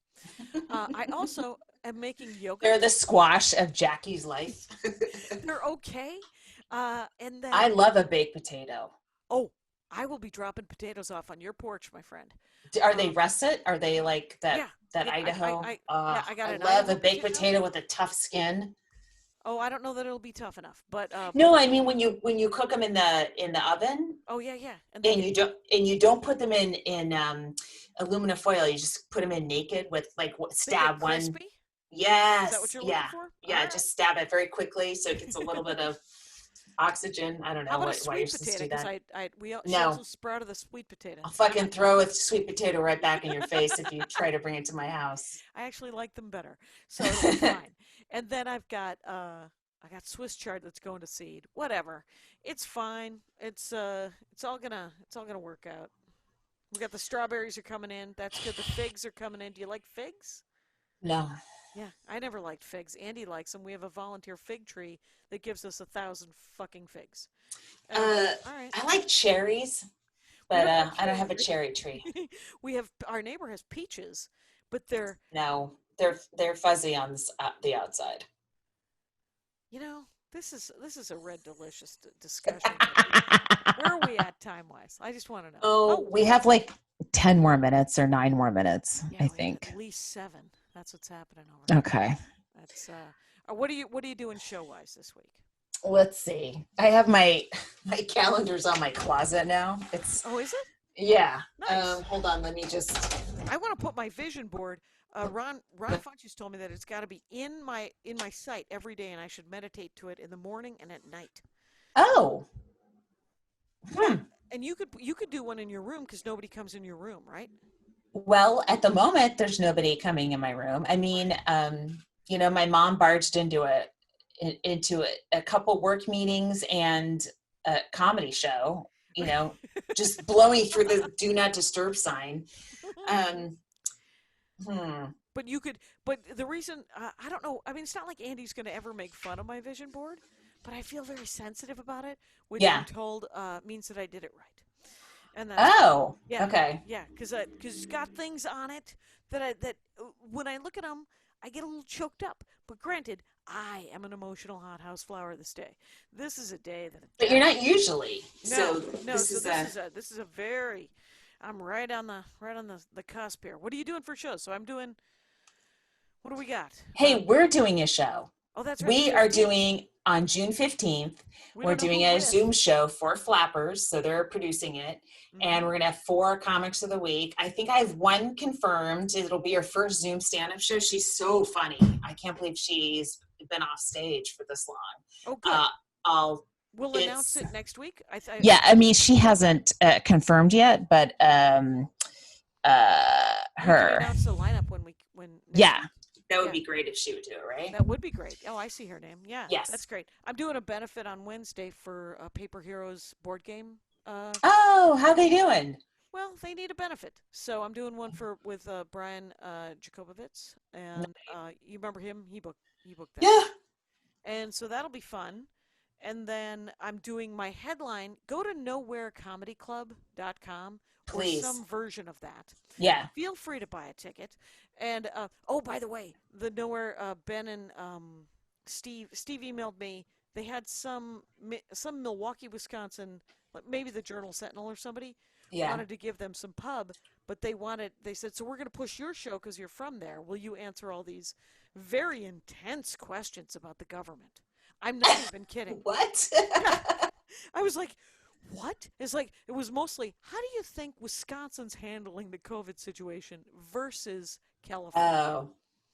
I also am making They're yogurt. the squash of Jackie's life. They're okay. And I then, love a baked potato. oh, I will be dropping potatoes off on your porch, my friend. Are they Um, russet? Are they like yeah, that yeah, Idaho? I got I an love a Idaho baked potato. potato with a tough skin. Oh, I don't know that it'll be tough enough, but No, I mean when you cook them in the oven, oh yeah, yeah, and they and get you don't put them in aluminum foil. You just put them in naked with like they get stab one. crispy. Is that what Yes, you're looking yeah, for? All yeah. right. Just stab it very quickly so it gets a little bit of oxygen. I don't How know about a why you're sweet supposed potato? to do Because that. she No, also sprouted the sweet potato. I'll fucking throw a sweet potato right back in your face if you try to bring it to my house. I actually like them better, so it'll be fine. And then I got Swiss chard that's going to seed. Whatever, it's fine. It's all gonna work out. We got the strawberries are coming in. That's good. The figs are coming in. Do you like figs? No. Yeah, I never liked figs. Andy likes them. We have a volunteer fig tree that gives us 1,000 fucking figs. And I'm like, all right. I like cherries, We but don't have a I don't cherry have a tree. cherry tree. We have our neighbor has peaches, but they're No, they're fuzzy on the outside. you know, this is a red delicious discussion. Where are we at time wise? I just want to know. Oh, Oh, we have like 10 more minutes or 9 more minutes, yeah, I we have think. at least 7. That's what's happening over here. Okay. That's what are you doing show wise this week? Let's see. I have my calendars on my closet now. It's Oh, is it? yeah. Nice. Hold on. Let me just. I want to put my vision board. Ron Funches told me that it's got to be in my sight every day, and I should meditate to it in the morning and at night. Oh. Yeah, Hmm. and you could do one in your room because nobody comes in your room, right? Well, at the moment, there's nobody coming in my room. I mean, my mom barged into a couple work meetings and a comedy show. Just blowing through the do not disturb sign. Um, hmm. but the reason I don't know. I mean, it's not like Andy's going to ever make fun of my vision board, but I feel very sensitive about it, which I'm Yeah. told means that I did it right, and that's good. Oh. Yeah, Okay. yeah, because it's got things on it that when I look at them, I get a little choked up. But granted, I am an emotional hothouse flower this day. This is a day But you're not usually. no, So no. this So is this is a very. I'm right on the cusp here. What are you doing for shows? So I'm doing. What do we got? Hey, we're doing a show. Oh, that's right. The We are 15th. doing on June 15th. We We're don't know doing who a with. Zoom show for Flappers. So they're producing it. And Mm-hmm. we're going to have 4 comics of the week. I think I have one confirmed. It'll be her first Zoom stand-up show. She's so funny. I can't believe she's been off stage for this long. Oh, good. I'll We'll announce it's it next week. Yeah, I mean, she hasn't confirmed yet, but We can her. announce the lineup when next Yeah. week. that would Yeah. be great if she would do it, right? That would be great. Oh, I see her name. Yeah, Yes. that's great. I'm doing a benefit on Wednesday for Paper Heroes board game. Oh, how they doing? Well, they need a benefit, so I'm doing one with Brian Jacobovitz, and you remember him? He booked that. Yeah. And so that'll be fun. And then I'm doing my headline. Go to nowherecomedyclub.com or Please. some version of that. Yeah. Feel free to buy a ticket. And oh, by the way, the Nowhere Ben and Steve emailed me. They had some Milwaukee, Wisconsin, like maybe the Journal Sentinel or somebody Yeah. wanted to give them some pub, but they said, so we're going to push your show because you're from there. Will you answer all these very intense questions about the government? I'm not even kidding. What? Yeah. I was like, what? It's like, it was mostly, how do you think Wisconsin's handling the COVID situation versus California? Oh,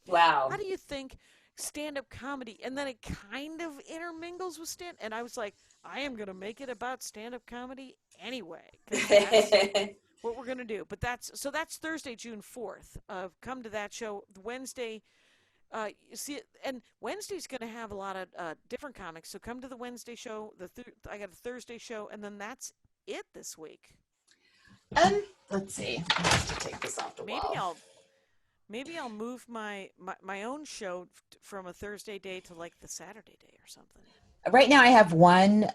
wow. How do you think stand-up comedy, and then it kind of intermingles with and I was like, I am going to make it about stand-up comedy anyway, because that's what we're going to do. But that's Thursday, June 4th. Come to that show. Wednesday, you see, and Wednesday's going to have a lot of different comics. So come to the Wednesday show. I got a Thursday show, and then that's it this week. Let's see. I have to take this off the Maybe wall. I'll move my own show from a Thursday day to like the Saturday day or something. Right now I have one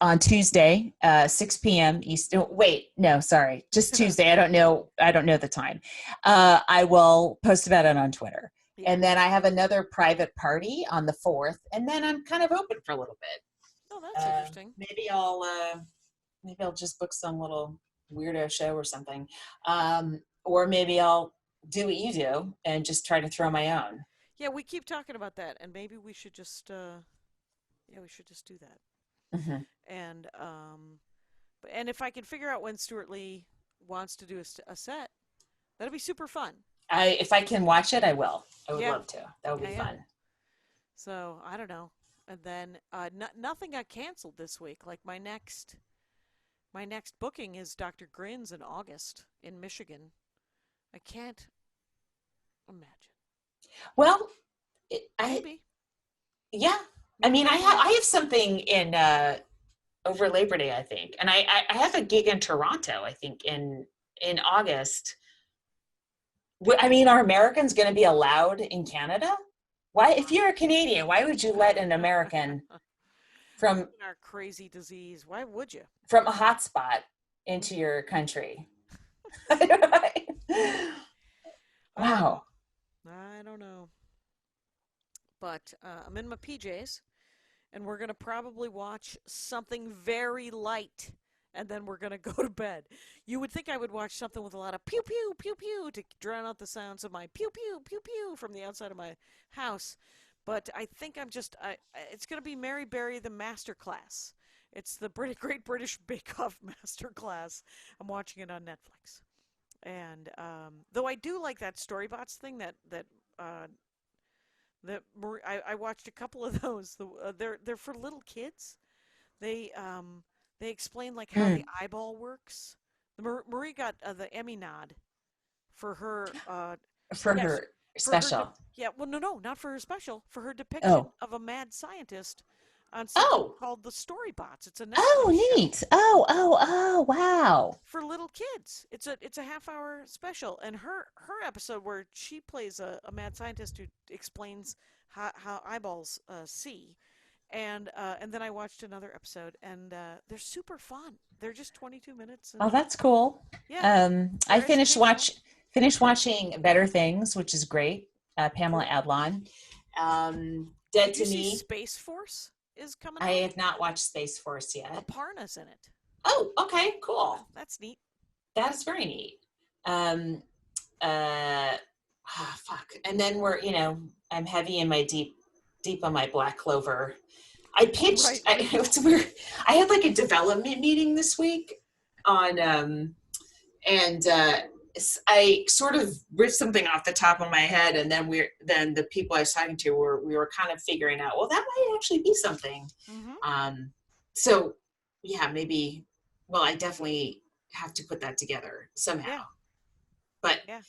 on Tuesday, 6 p.m. Eastern. Wait, no, sorry. Just Tuesday. I don't know the time. I will post about it on Twitter. Yeah. And then I have another private party on the 4th, and then I'm kind of open for a little bit. Oh, that's interesting. Maybe I'll just book some little weirdo show or something. Or maybe I'll do what you do and just try to throw my own. Yeah, we keep talking about that, and maybe we should just we should just do that. Mm-hmm. And if I can figure out when Stuart Lee wants to do a set, that'll be super fun. If I can watch it, I will. I would Yeah. love to. That would be fun. So I don't know. And then nothing got canceled this week. Like my next booking is Dr. Grins in August in Michigan. I can't imagine. Well, Maybe. Yeah. I mean, I have something in over Labor Day, I think, and I have a gig in Toronto, I think, in August. I mean, are Americans going to be allowed in Canada? Why, if you're a Canadian, why would you let an American from our crazy disease? Why would you? From a hotspot into your country? Wow. I don't know. But I'm in my PJs, and we're going to probably watch something very light, and then we're going to go to bed. You would think I would watch something with a lot of pew, pew, pew, pew to drown out the sounds of my pew, pew, pew, pew from the outside of my house. But I think it's going to be Mary Berry, the Masterclass. It's the Great British Bake Off Masterclass. I'm watching it on Netflix. And though I do like that Storybots thing I watched a couple of those. They're for little kids. They explain like how the eyeball works. Marie got the Emmy nod for her her special. Well, no, not for her special. For her depiction of a mad scientist on something called the Storybots. It's a Netflix neat. show. Oh, wow. For little kids. It's a half-hour special, and her episode where she plays a mad scientist who explains how eyeballs see. And then I watched another episode, and they're super fun. They're just 22 minutes. Oh, that's cool. Yeah. I finished watching Better Things, which is great. Pamela Adlon. Dead Did you to see Me. Space Force is coming I out? have not watched Space Force yet. Aparna's in it. Oh, okay, cool. Yeah, that's neat. That is very neat. Fuck. And then I'm heavy in my deep on my Black Clover. I pitched. Right. It's weird. I had like a development meeting this week on, and I sort of ripped something off the top of my head, and then the people I was talking to we were kind of figuring out, well, that might actually be something. Mm-hmm. So yeah, maybe. Well, I definitely have to put that together somehow. Yeah. But yeah,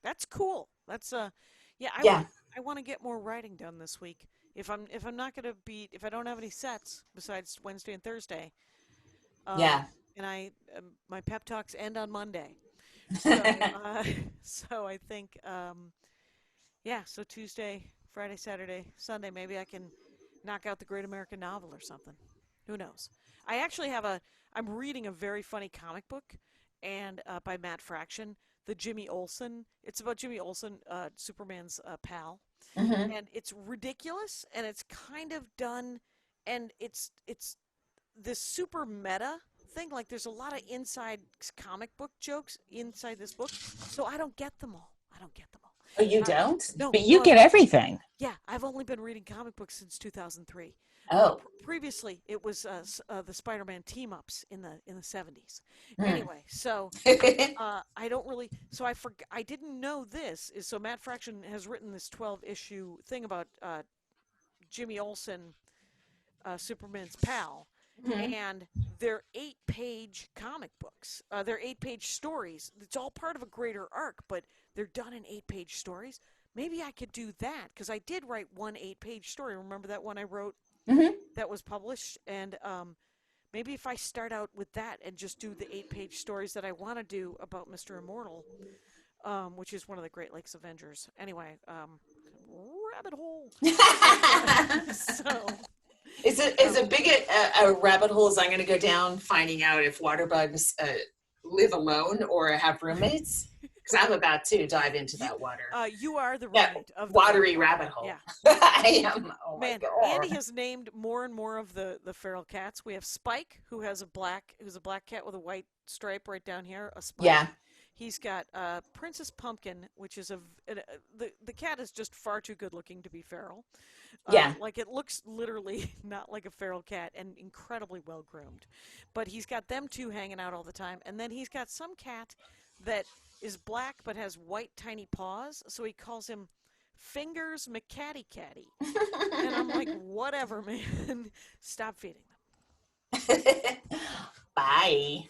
that's cool. That's I want to get more writing done this week. If I'm not gonna if I don't have any sets besides Wednesday and Thursday. And my pep talks end on Monday. So so I think so Tuesday, Friday, Saturday, Sunday, maybe I can knock out the Great American Novel or something. Who knows? I actually I'm reading a very funny comic book, and by Matt Fraction, the Jimmy Olsen. It's about Jimmy Olsen, Superman's pal, Hmm. and it's ridiculous, and it's kind of done, and it's this super meta thing. Like there's a lot of inside comic book jokes inside this book, so I don't get them all. I don't get them all. Oh, you Uh, don't? no, But you no, get everything. yeah, I've only been reading comic books since 2003. Oh. Previously, it was the Spider-Man team-ups in the 70s. Mm. Anyway, so I don't really. So I didn't know this. So Matt Fraction has written this 12-issue thing about Jimmy Olsen, Superman's pal, Mhm. and they're 8-page comic books. They're 8-page stories. It's all part of a greater arc, but they're done in 8-page stories. Maybe I could do that because I did write one 8-page story. Remember that one I wrote Mhm. that was published? And maybe if I start out with that and just do the 8-page stories that I want to do about Mr. Immortal, which is one of the Great Lakes Avengers. Anyway, rabbit hole. But so Is a um, big a rabbit hole as I'm going to go down finding out if water bugs live alone or have roommates? Because I'm about to dive into you that water. you are the Yeah, roommate of the watery feral rabbit cat. hole. Yeah. I am. Oh my Man, Andy god. has named more and more of the feral cats. We have Spike, who's a black cat with a white stripe right down here, a Spike. Yeah. He's got Princess Pumpkin, which is the cat is just far too good looking to be feral. Yeah. Like it looks literally not like a feral cat and incredibly well groomed. But he's got them two hanging out all the time, and then he's got some cat that is black but has white tiny paws, so he calls him Fingers McCatty Catty. And I'm like, whatever, man. Stop feeding them. Bye.